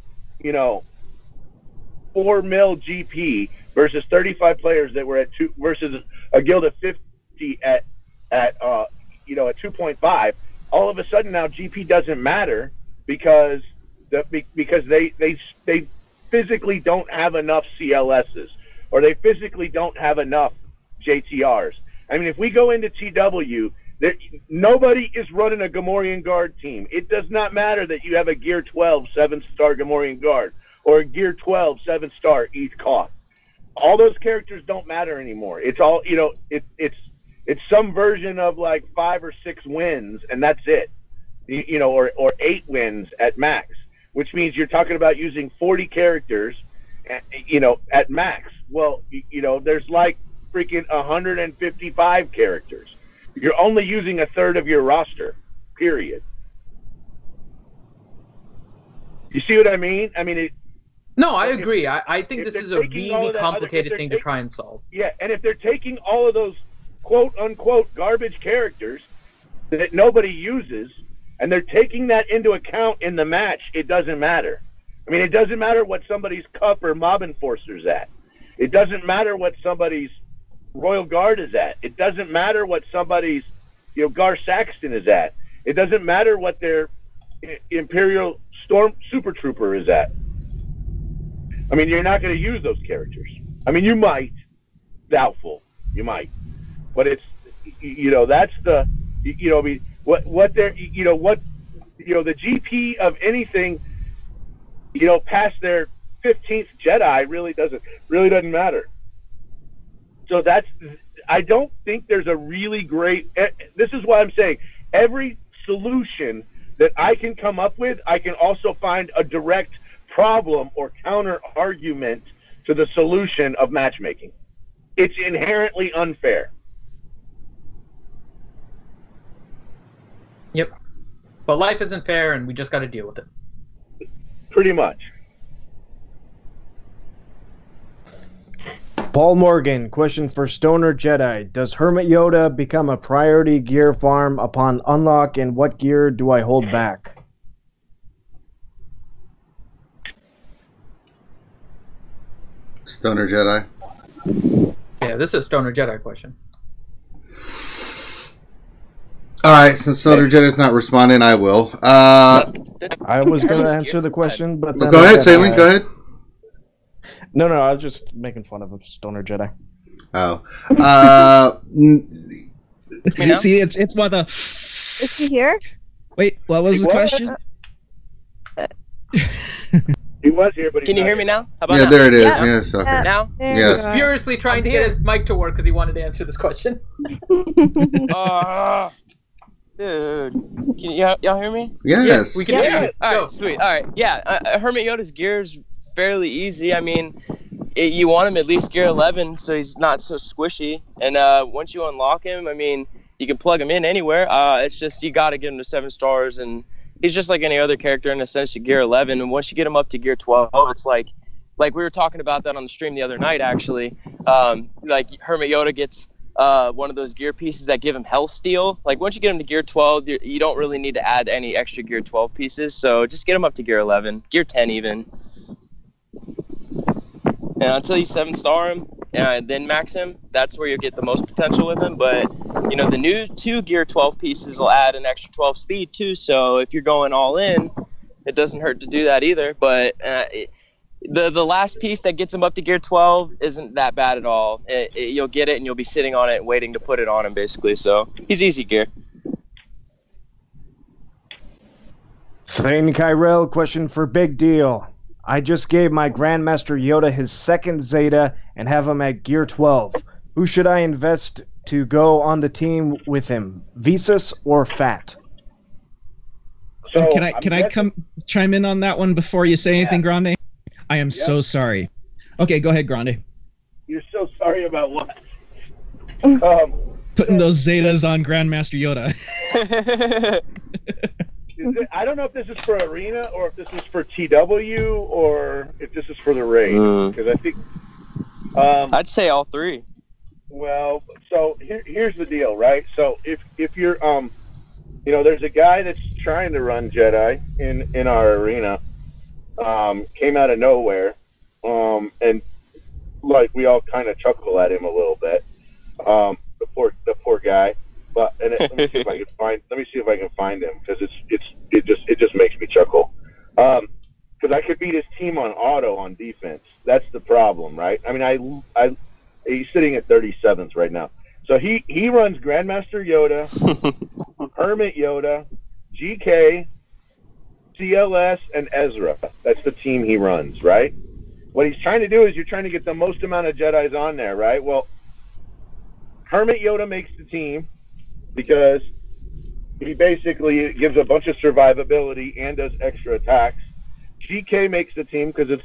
Speaker 6: 4 mil GP versus 35 players that were at 2 versus a guild of 50 at 2.5, all of a sudden now GP doesn't matter because they physically don't have enough CLSs, or they physically don't have enough JTRs. I mean, if we go into TW, nobody is running a Gamorrean Guard team. It does not matter that you have a Gear 12 7-star Gamorrean Guard or a Gear 12 7-star East Koth. All those characters don't matter anymore. It's all, you know, it's some version of like 5 or 6 wins, and that's it. You know, or 8 wins at max, which means you're talking about using 40 characters, you know, at max. Well, you know, there's like freaking 155 characters. You're only using a third of your roster, period. You see what I mean? I mean,
Speaker 2: no, I agree. I think this is a really complicated thing to try and solve.
Speaker 6: Yeah, and if they're taking all of those quote-unquote garbage characters that nobody uses, and they're taking that into account in the match, it doesn't matter. I mean, it doesn't matter what somebody's Cup or Mob Enforcer's at. It doesn't matter what somebody's Royal Guard is at. It doesn't matter what somebody's, you know, Gar Saxton is at. It doesn't matter what their Imperial Storm Super Trooper is at. I mean, you're not going to use those characters. I mean, you might. Doubtful. You might. But it's, you know, that's the, you know, I mean, what they're, you know, what, you know, the GP of anything, you know, past their 15th Jedi really doesn't matter. So that's, I don't think there's a really great, this is why I'm saying every solution that I can come up with, I can also find a direct problem or counter argument to the solution of matchmaking. It's inherently unfair.
Speaker 2: Yep. But life isn't fair, and we just got to deal with it.
Speaker 6: Pretty much.
Speaker 4: Paul Morgan, question for Stoner Jedi. Does Hermit Yoda become a priority gear farm upon unlock, and what gear do I hold back?
Speaker 1: Stoner Jedi.
Speaker 2: Yeah, this is a Stoner Jedi question.
Speaker 1: Alright, since Stoner Jedi's not responding, I will.
Speaker 4: I was going to answer the question, but then...
Speaker 1: Go ahead, Saline, go ahead.
Speaker 4: No, I was just making fun of a Stoner Jedi.
Speaker 1: Oh.
Speaker 5: See, it's what the...
Speaker 7: Is he here?
Speaker 5: Wait, what was the question?
Speaker 6: He was here, but
Speaker 8: can you hear me now? How about
Speaker 1: yeah,
Speaker 8: now?
Speaker 1: there it is.
Speaker 7: Yeah.
Speaker 1: Yes, okay.
Speaker 8: Now?
Speaker 1: Yes.
Speaker 2: Furiously trying to get his mic to work because he wanted to answer this question.
Speaker 8: Dude, can y'all hear me?
Speaker 1: Yes.
Speaker 2: We can hear you.
Speaker 8: All right, sweet. All right, yeah. Hermit Yoda's gear is fairly easy. I mean, you want him at least gear 11, so he's not so squishy. And once you unlock him, I mean, you can plug him in anywhere. It's just you got to get him to 7 stars, and he's just like any other character in a sense to gear 11. And once you get him up to gear 12, it's like we were talking about that on the stream the other night, actually. Like Hermit Yoda gets one of those gear pieces that give him health steal. Like once you get him to gear 12, you don't really need to add any extra gear 12 pieces. So just get him up to gear 11, gear 10 even. And until you 7-star him and then max him, that's where you'll get the most potential with him. But, you know, the new 2 gear 12 pieces will add an extra 12 speed too. So if you're going all in, it doesn't hurt to do that either. But the last piece that gets him up to gear 12 isn't that bad at all. You'll get it and you'll be sitting on it waiting to put it on him basically. So he's easy gear.
Speaker 4: Thane Kyrell, question for Big Deal. I just gave my Grandmaster Yoda his 2nd Zeta and have him at gear 12. Who should I invest to go on the team with him, Visas or Fat?
Speaker 6: So
Speaker 5: can I chime in on that one before you say anything, Grande? I am so sorry. Okay, go ahead, Grande.
Speaker 6: You're so sorry about what?
Speaker 5: Putting those Zetas on Grandmaster Yoda.
Speaker 6: I don't know if this is for Arena or if this is for TW or if this is for the raid. Because I think...
Speaker 8: I'd say all 3.
Speaker 6: Well, so here's the deal, right? So if you're... you know, there's a guy that's trying to run Jedi in our arena. Came out of nowhere. And like we all kind of chuckle at him a little bit. The poor guy. But let me see if I can find him because it just makes me chuckle. Because could beat his team on auto on defense. That's the problem, right? I mean, he's sitting at 37th right now. So he runs Grandmaster Yoda, Hermit Yoda, GK, CLS, and Ezra. That's the team he runs, right? What he's trying to do is you're trying to get the most amount of Jedis on there, right? Well, Hermit Yoda makes the team because he basically gives a bunch of survivability and does extra attacks. GK makes the team because it's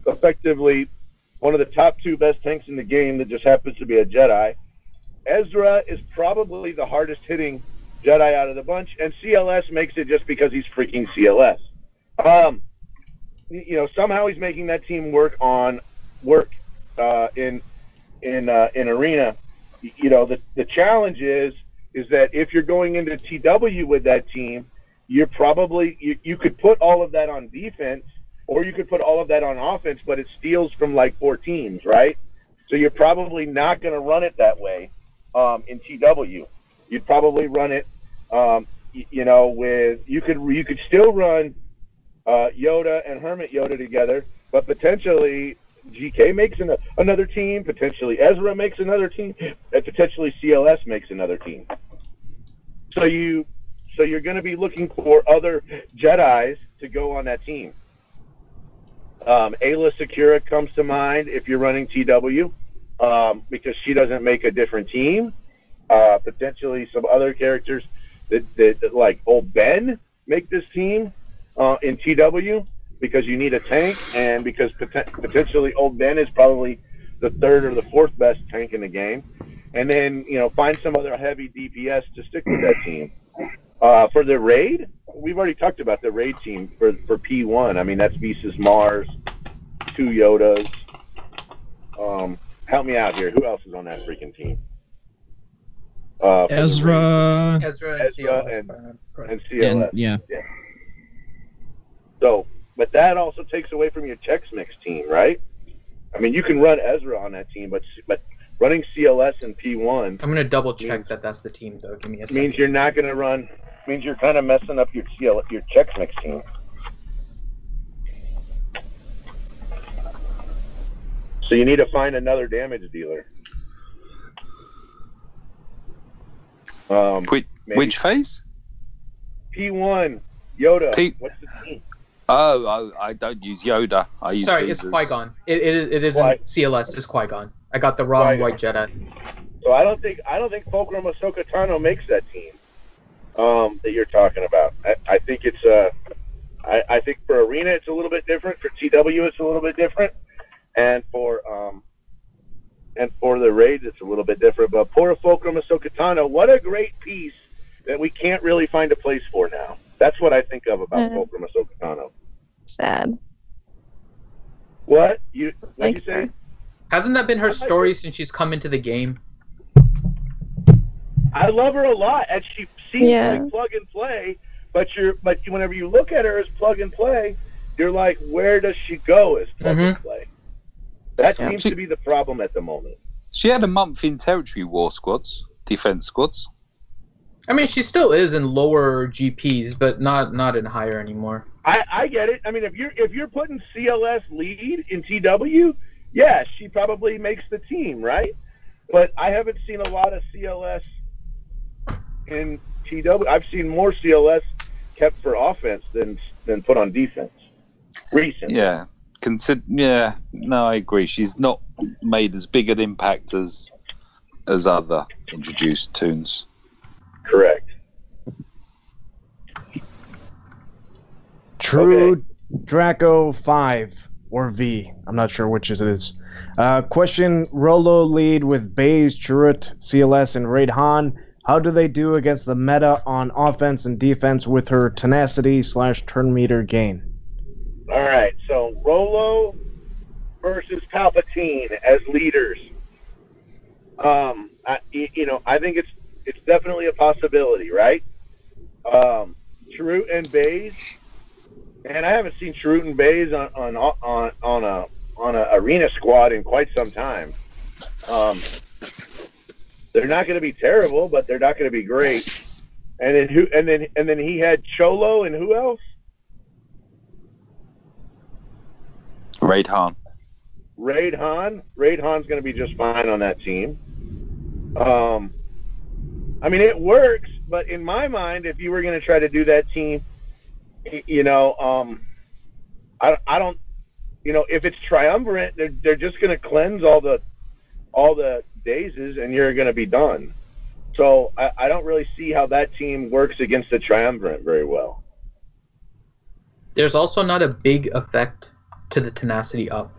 Speaker 6: effectively one of the top 2 best tanks in the game that just happens to be a Jedi. Ezra is probably the hardest hitting Jedi out of the bunch, and CLS makes it just because he's freaking CLS. Somehow he's making that team work in arena. The challenge is that if you're going into TW with that team, you're probably you could put all of that on defense, or you could put all of that on offense, but it steals from like 4 teams, right? So you're probably not going to run it that way in TW. You'd probably run it, with you could still run Yoda and Hermit Yoda together, but potentially GK makes another team, potentially Ezra makes another team, and potentially CLS makes another team. So you're going to be looking for other Jedis to go on that team. Ayla Secura comes to mind if you're running TW, because she doesn't make a different team. Potentially some other characters that like old Ben make this team in TW, because you need a tank, and because potentially old Ben is probably the 3rd or the 4th best tank in the game. And then, find some other heavy DPS to stick with that team. For the raid, we've already talked about the raid team for P1. I mean, that's Beast's Mars, 2 Yodas. Help me out here. Who else is on that freaking team?
Speaker 5: Ezra
Speaker 6: and CLS.
Speaker 5: Yeah.
Speaker 6: So, but that also takes away from your Chex Mix team, right? I mean, you can run Ezra on that team, but running CLS and P1.
Speaker 2: I'm gonna double check that's the team, though. Give me a second.
Speaker 6: Means you're not gonna run. Means you're kind of messing up your Chex Mix team. So you need to find another damage dealer.
Speaker 3: Which phase?
Speaker 6: P1 Yoda. What's the team?
Speaker 3: Oh, I don't use Yoda. I use.
Speaker 2: Sorry, it's Qui-Gon. It isn't CLS. It's Qui-Gon. I got the wrong White Jedi.
Speaker 6: So I don't think Fulcrum Ahsoka Tano makes that team that you're talking about. I think it's I think for Arena it's a little bit different. For TW it's a little bit different, and for the raids it's a little bit different. But poor Fulcrum Ahsoka Tano, what a great piece that we can't really find a place for now. That's what I think of about Fulcrum Ahsoka Tano.
Speaker 7: Sad.
Speaker 6: What you say?
Speaker 2: Hasn't that been her story since she's come into the game?
Speaker 6: I love her a lot, and she seems like plug and play. But whenever you look at her as plug and play, you're like, where does she go as plug and play? That seems to be the problem at the moment.
Speaker 3: She had a month in territory war squads, defense squads.
Speaker 2: I mean, she still is in lower GPs, but not in higher anymore.
Speaker 6: I get it. I mean, if you're putting CLS lead in TW, yeah, she probably makes the team, right? But I haven't seen a lot of CLS in TW. I've seen more CLS kept for offense than put on defense recently.
Speaker 3: Yeah, no, I agree. She's not made as big an impact as other introduced tunes.
Speaker 6: Correct.
Speaker 4: True Draco 5 or V. I'm not sure which it is. Question: Rolo lead with Baze, Chirrut, CLS, and Raid Han. How do they do against the meta on offense and defense with her tenacity / turn meter gain?
Speaker 6: All right, so Rolo versus Palpatine as leaders. I think it's definitely a possibility, right? Chirrut and Baze, and I haven't seen Chirrut and Baze on a arena squad in quite some time. They're not going to be terrible, but they're not going to be great. And then he had Cholo and who else?
Speaker 3: Raid Han.
Speaker 6: Raid Han's going to be just fine on that team. I mean, it works, but in my mind, if you were going to try to do that team, you know, I don't, you know, if it's triumvirate, they're just going to cleanse all the dazes, and you're going to be done. So I don't really see how that team works against the triumvirate very well.
Speaker 2: There's also not a big effect to the tenacity up.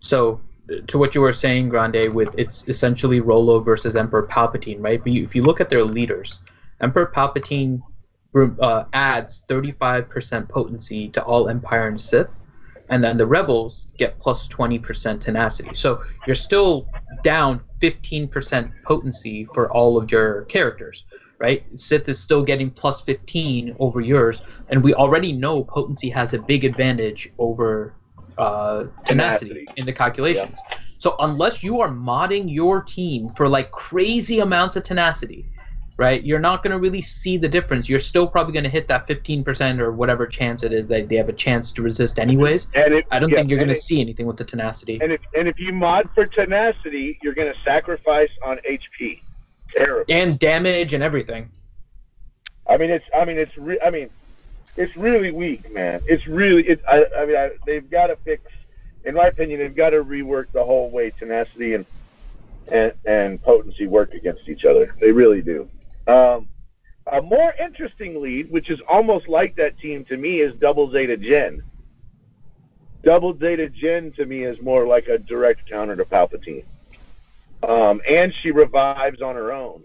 Speaker 2: So, to what you were saying, Grande, with it's essentially Rolo versus Emperor Palpatine, right? But if you look at their leaders, Emperor Palpatine adds 35% potency to all Empire and Sith, and then the Rebels get plus 20% tenacity. So you're still down 15% potency for all of your characters, right? Sith is still getting plus 15 over yours, and we already know potency has a big advantage over tenacity in the calculations. Yeah. So unless you are modding your team for like crazy amounts of tenacity, right, you're not going to really see the difference. You're still probably going to hit that 15% or whatever chance it is that they have a chance to resist anyways. I don't think you're going to see anything with the tenacity.
Speaker 6: And if you mod for tenacity, you're going to sacrifice on HP. Terrible.
Speaker 2: And damage and everything.
Speaker 6: It's really weak, man. It's really they've got to fix. In my opinion, they've got to rework the whole way tenacity and potency work against each other. They really do. A more interesting lead, which is almost like that team to me, is Double Zeta Jen. Double Zeta Jen to me is more like a direct counter to Palpatine. And she revives on her own.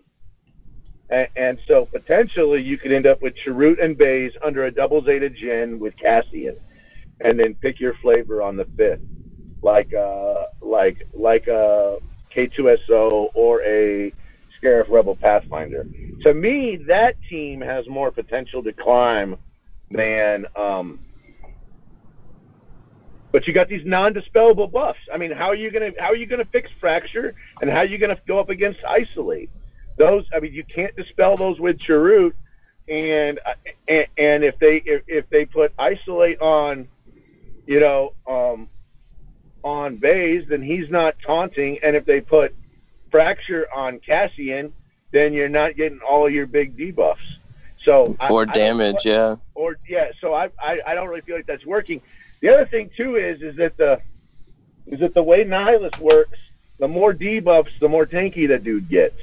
Speaker 6: And so potentially you could end up with Chirrut and Baze under a Double Zeta Jen with Cassian, and then pick your flavor on the 5th, like a K2SO or a Scarif Rebel Pathfinder. To me, that team has more potential to climb than. But you got these non-dispellable buffs. I mean, how are you gonna fix Fracture, and how are you gonna go up against Isolate? Those, I mean, you can't dispel those with Chirrut, and if they put Isolate on, on Baze, then he's not taunting, and if they put Fracture on Cassian, then you're not getting all of your big debuffs. So
Speaker 8: damage, yeah.
Speaker 6: So I don't really feel like that's working. The other thing too is that the way Nihilus works, the more debuffs, the more tanky that dude gets.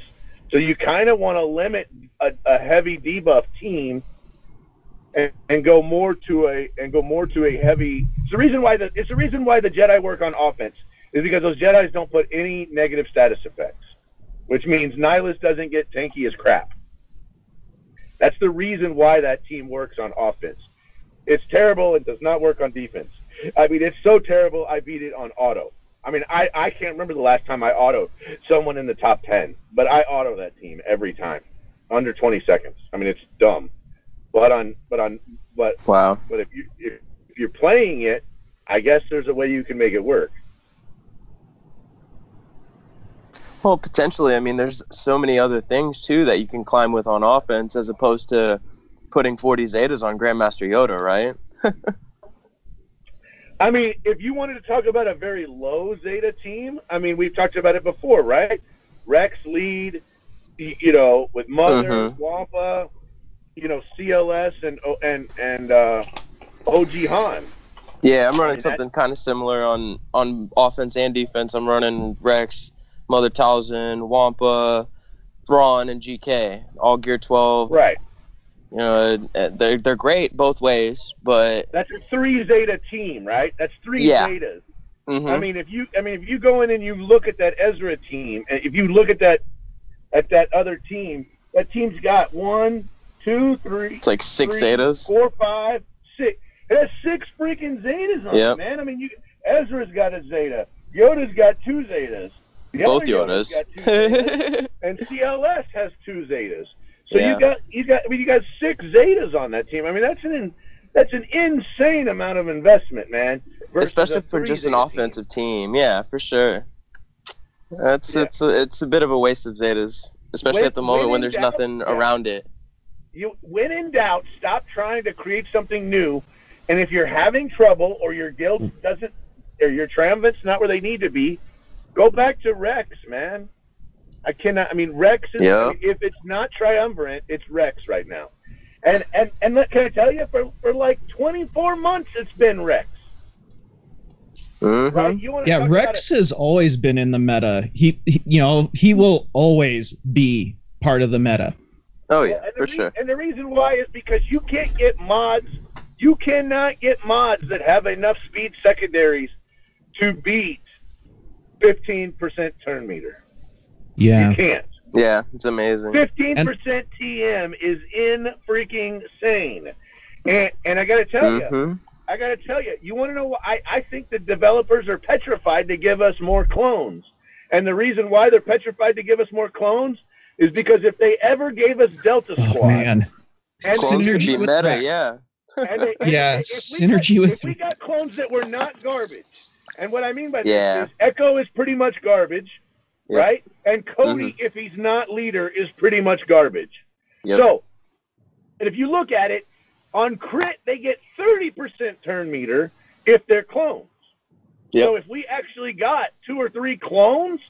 Speaker 6: So you kind of want to limit a heavy debuff team and go more to a heavy. It's the reason why the Jedi work on offense is because those Jedis don't put any negative status effects, which means Nihilus doesn't get tanky as crap. That's the reason why that team works on offense. It's terrible. It does not work on defense. I mean, it's so terrible, I beat it on auto. I mean, I can't remember the last time I autoed someone in the top 10, but I auto that team every time, under 20 seconds. I mean, it's dumb. But if you're playing it, I guess there's a way you can make it work.
Speaker 8: Well, potentially. I mean, there's so many other things, too, that you can climb with on offense as opposed to putting 40 Zetas on Grandmaster Yoda, right?
Speaker 6: I mean, if you wanted to talk about a very low Zeta team, I mean, we've talked about it before, right? Rex lead, with Mother, Wampa, CLS, and OG Han.
Speaker 8: Yeah, I'm running something kind of similar on offense and defense. I'm running Rex, Mother Talzin, Wampa, Thrawn, and GK, all Gear 12.
Speaker 6: Right.
Speaker 8: They're great both ways, but
Speaker 6: that's a 3 Zeta team, right? That's 3 Zetas. Mm-hmm. I mean, if you go in and you look at that Ezra team, and if you look at that other team, that team's got 1, 2, 3.
Speaker 8: It's like 6 Zetas.
Speaker 6: 4, 5, 6. It has 6 freaking Zetas on it, man. I mean, Ezra's got a Zeta. Yoda's got 2 Zetas.
Speaker 8: Both Yodas.
Speaker 6: Got 2 Zetas. And CLS has 2 Zetas. So you got 6 Zetas on that team. I mean, that's an insane amount of investment, man.
Speaker 8: Especially for just an offensive team. Yeah, for sure. It's a bit of a waste of Zetas, especially at the moment when there's nothing around it.
Speaker 6: When in doubt, stop trying to create something new. And if you're having trouble or your guild your triumphants not where they need to be, go back to Rex, man. I mean, Rex is, if it's not triumvirate, it's Rex right now. And look, can I tell you, for like 24 months, it's been Rex.
Speaker 8: Mm-hmm.
Speaker 6: Right?
Speaker 5: Rex has always been in the meta. He will always be part of the meta.
Speaker 8: Oh yeah, for sure.
Speaker 6: And the reason why is because you can't get mods. You cannot get mods that have enough speed secondaries to beat 15% turn meter.
Speaker 5: Yeah.
Speaker 6: You can't.
Speaker 8: Yeah, it's amazing.
Speaker 6: 15% TM is in freaking sane. And I got to tell you, you want to know why? I think the developers are petrified to give us more clones. And the reason why they're petrified to give us more clones is because if they ever gave us Delta Squad,
Speaker 5: man.
Speaker 6: And
Speaker 5: Synergy with
Speaker 8: meta,
Speaker 5: Rex.
Speaker 8: yeah.
Speaker 5: Synergy with.
Speaker 6: If we got clones that were not garbage, and what I mean by this is Echo is pretty much garbage, right? And Cody, if he's not leader, is pretty much garbage. So, and if you look at it, on crit, they get 30% turn meter if they're clones. So if we actually got 2 or 3 clones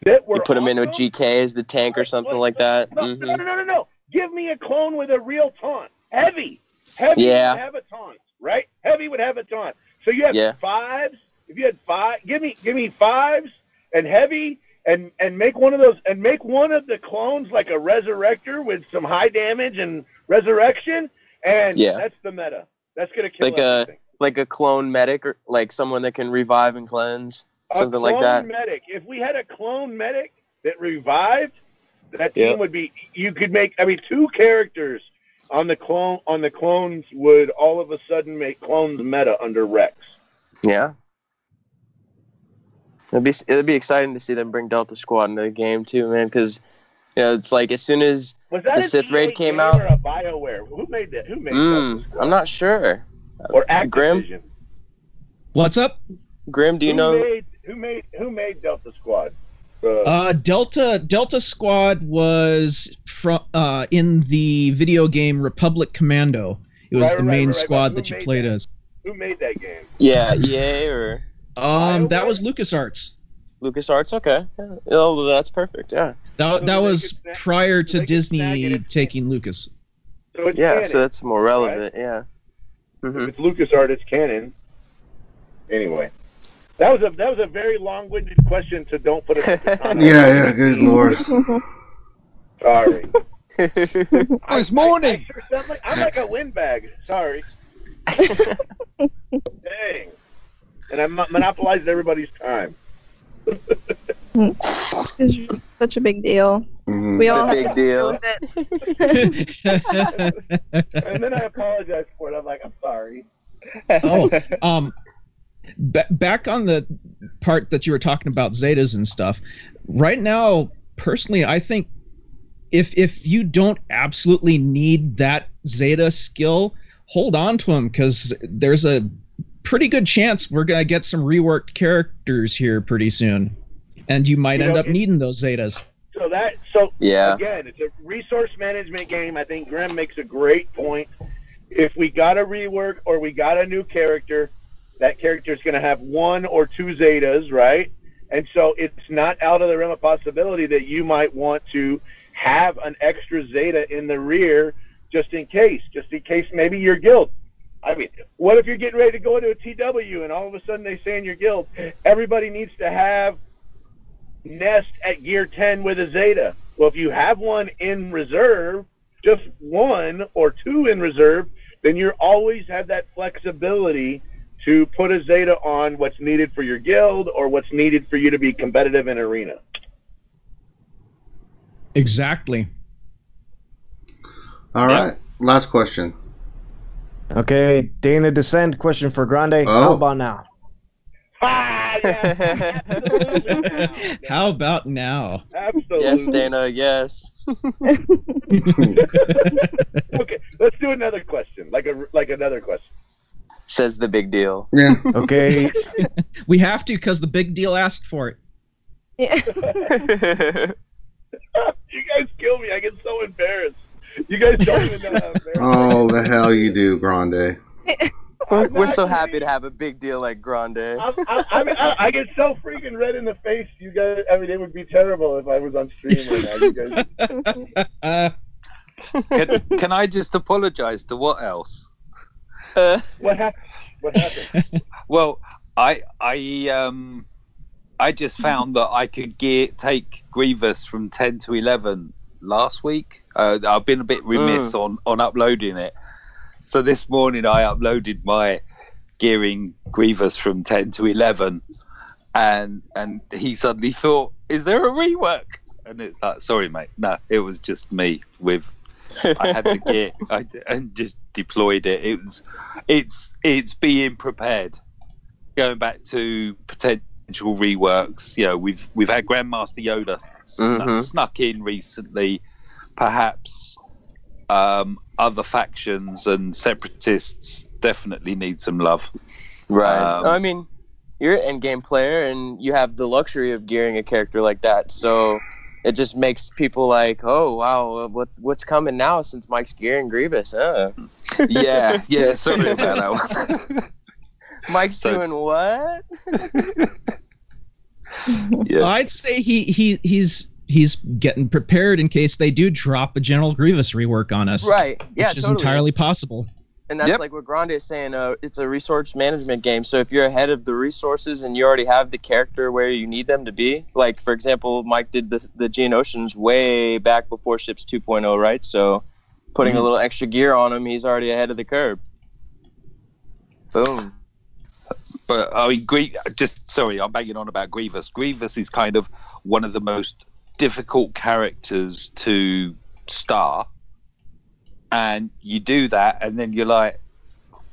Speaker 6: that were
Speaker 8: you put them in with GK as the tank or something like that.
Speaker 6: No. Give me a clone with a real taunt. Heavy would have a taunt, right? Heavy would have a taunt. So you have 5s. If you had 5, give me 5s and heavy, and make one of those, and make one of the clones like a resurrector with some high damage and resurrection, and that's the meta. That's gonna kill everything.
Speaker 8: Like a clone medic, or like someone that can revive and cleanse, something like that.
Speaker 6: Medic. If we had a clone medic that revived, that team would be. You could make. 2 characters on the clones would all of a sudden make clones meta under Rex.
Speaker 8: Yeah. It'd be exciting to see them bring Delta Squad into the game too, man. Because it's like as soon as the Sith Raid came out,
Speaker 6: or a BioWare? Who made that? Who made Delta Squad?
Speaker 8: I'm not sure.
Speaker 6: Or Activision.
Speaker 8: Grim?
Speaker 5: What's up?
Speaker 8: Grim, do you know
Speaker 6: who made Delta Squad?
Speaker 5: Delta Squad was from in the video game Republic Commando. It was the main squad that you played as.
Speaker 6: Who made that game?
Speaker 8: Yeah, EA or
Speaker 5: that was LucasArts.
Speaker 8: LucasArts, okay. Oh, that's perfect. Yeah.
Speaker 5: That was prior to Disney taking Lucas.
Speaker 6: So it's canon,
Speaker 8: so that's more relevant. Right? Yeah.
Speaker 6: Mm-hmm. If it's LucasArts, it's canon. Anyway, that was a very long-winded question. So don't put it.
Speaker 1: Yeah. Good lord.
Speaker 6: Sorry.
Speaker 8: It's morning.
Speaker 6: I'm like a windbag. Sorry. Dang. And I monopolized everybody's time.
Speaker 7: It's such a big deal.
Speaker 1: Mm-hmm.
Speaker 7: We all have
Speaker 8: big
Speaker 7: to deal with
Speaker 6: it. And then I apologized for it. I'm like, I'm sorry.
Speaker 5: Back on the part that you were talking about Zetas and stuff. Right now, personally, I think if you don't absolutely need that Zeta skill, hold on to them, because there's a pretty good chance we're going to get some reworked characters here pretty soon. And you might end up needing those Zetas.
Speaker 6: Again, it's a resource management game. I think Graham makes a great point. If we got a rework or we got a new character, that character is going to have 1 or 2 Zetas, right? And so it's not out of the realm of possibility that you might want to have an extra Zeta in the rear just in case maybe your guild. I mean, what if you're getting ready to go into a TW and all of a sudden they say in your guild, everybody needs to have Nest at gear 10 with a Zeta? Well, if you have one in reserve, just 1 or 2 in reserve, then you always have that flexibility to put a Zeta on what's needed for your guild or what's needed for you to be competitive in arena.
Speaker 5: Exactly.
Speaker 1: All right. Last question.
Speaker 4: Okay, Dana Descent, question for Grande. How about now?
Speaker 6: Yeah.
Speaker 5: How about now?
Speaker 6: Absolutely.
Speaker 8: Yes, Dana, yes.
Speaker 6: Okay, let's do another question. Like another question.
Speaker 8: Says the big deal.
Speaker 1: Yeah.
Speaker 4: Okay.
Speaker 5: We have to, because the big deal asked for it.
Speaker 7: Yeah.
Speaker 6: You guys kill me. I get so embarrassed. You guys don't even know how embarrassed.
Speaker 1: Oh, the hell you do, Grande.
Speaker 8: We're so happy to have a big deal like Grande.
Speaker 6: I get so freaking red in the face. You guys, I mean, it would be terrible if I was on stream right now. You guys.
Speaker 3: Can I just apologize to what else?
Speaker 6: What happened?
Speaker 3: Well, I just found that I could take Grievous from 10 to 11 last week. I've been a bit remiss on uploading it. So this morning I uploaded my gearing Grievous from 10 to 11, and he suddenly thought, "Is there a rework?" And it's like, "Sorry, mate. No, it was just me with." I had the gear and just deployed it. It's being prepared. Going back to potential reworks, you know, we've had Grandmaster Yoda snuck in recently. Perhaps other factions and separatists definitely need some love.
Speaker 8: Right. I mean, you're an endgame player, and you have the luxury of gearing a character like that. So it just makes people like, oh wow, what's coming now since Mike's gearing Grievous?
Speaker 3: Yeah. Sorry about that one.
Speaker 8: Mike's doing what?
Speaker 5: Yeah. I'd say he's getting prepared in case they do drop a General Grievous rework on us.
Speaker 8: Right. Yeah,
Speaker 5: which is entirely possible.
Speaker 8: And that's like what Grande is saying. It's a resource management game. So if you're ahead of the resources and you already have the character where you need them to be, like for example, Mike did the Geonosians way back before Ships 2.0, right? So putting a little extra gear on him, he's already ahead of the curve. Boom.
Speaker 3: But I mean, I'm banging on about Grievous. Grievous is kind of one of the most difficult characters to star, and you do that, and then you're like,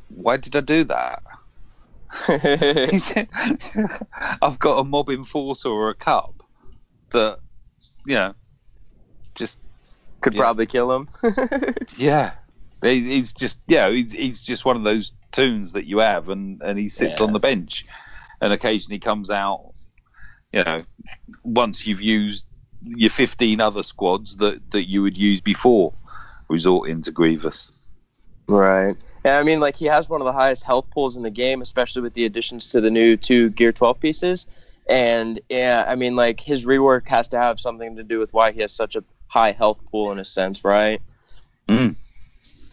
Speaker 3: "Why did I do that?" I've got a mob enforcer or a cup that, you know, just
Speaker 8: could probably kill him.
Speaker 3: Yeah. He's just one of those toons that you have, and he sits on the bench, and occasionally comes out, you know, once you've used your 15 other squads that you would use before resorting to Grievous.
Speaker 8: Right. And I mean, like, he has one of the highest health pools in the game, especially with the additions to the new 2 Gear 12 pieces. And yeah, I mean, like, his rework has to have something to do with why he has such a high health pool in a sense, right?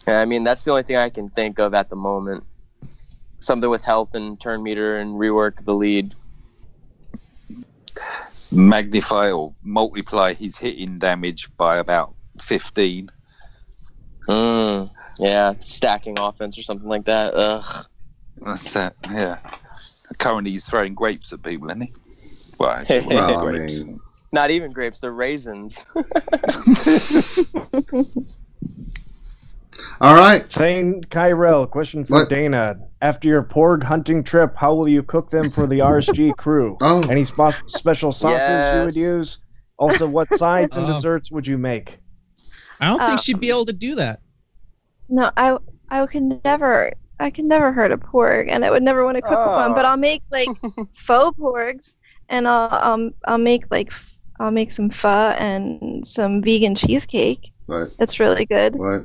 Speaker 8: I mean, that's the only thing I can think of at the moment. Something with health and turn meter and rework the lead.
Speaker 3: Magnify or multiply his hitting damage by about 15.
Speaker 8: Yeah, stacking offense or something like that. Ugh.
Speaker 3: That's that, yeah. Currently he's throwing grapes at people, isn't he? Well,
Speaker 8: grapes. Not even grapes, they're raisins.
Speaker 1: All right.
Speaker 4: Thane Kyrell, question for Dana. After your porg hunting trip, how will you cook them for the RSG crew? Any special sauces you would use? Also, what sides and desserts would you make?
Speaker 5: I don't think she'd be able to do that.
Speaker 7: No, I can never hurt a porg, and I would never want to cook one. But I'll make like faux porgs, and I'll make some pho and some vegan cheesecake.
Speaker 1: Right.
Speaker 7: That's really good.
Speaker 1: Right.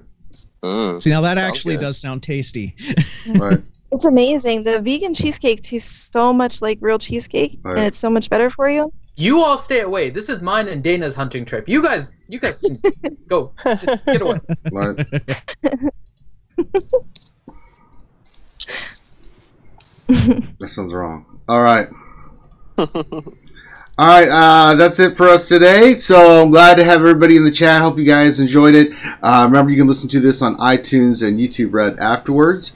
Speaker 5: See, now that actually does sound tasty.
Speaker 1: Right.
Speaker 7: It's amazing. The vegan cheesecake tastes so much like real cheesecake, and it's so much better for you.
Speaker 2: You all stay away. This is mine and Dana's hunting trip. You guys can go. Just get away.
Speaker 1: Right. That sounds wrong. All right. All right, that's it for us today. So I'm glad to have everybody in the chat. Hope you guys enjoyed it. Remember, you can listen to this on iTunes and YouTube Red afterwards.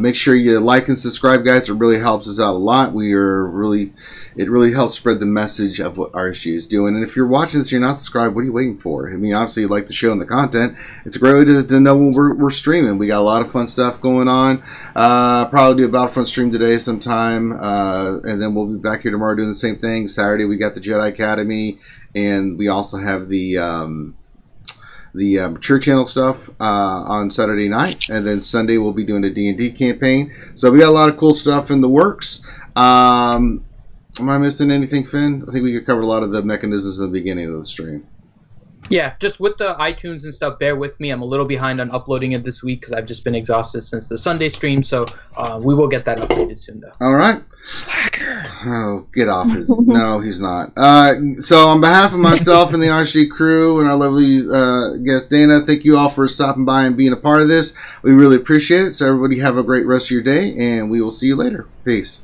Speaker 1: Make sure you like and subscribe, guys. It really helps us out a lot. It really helps spread the message of what RSG is doing. And if you're watching this and you're not subscribed, what are you waiting for? I mean, obviously you like the show and the content. It's a great way to know when we're streaming. We got a lot of fun stuff going on. Probably do a Battlefront stream today sometime. And then we'll be back here tomorrow doing the same thing. Saturday we got the Jedi Academy. And we also have the Mature Channel stuff on Saturday night. And then Sunday we'll be doing a D&D campaign. So we got a lot of cool stuff in the works. Am I missing anything, Finn? I think we covered a lot of the mechanisms in the beginning of the stream.
Speaker 2: Yeah, just with the iTunes and stuff, bear with me. I'm a little behind on uploading it this week because I've just been exhausted since the Sunday stream. So we will get that updated soon, though.
Speaker 1: All right.
Speaker 5: Slacker.
Speaker 1: Oh, get off his... No, he's not. So on behalf of myself and the RSG crew and our lovely guest Dana, thank you all for stopping by and being a part of this. We really appreciate it. So everybody have a great rest of your day, and we will see you later. Peace.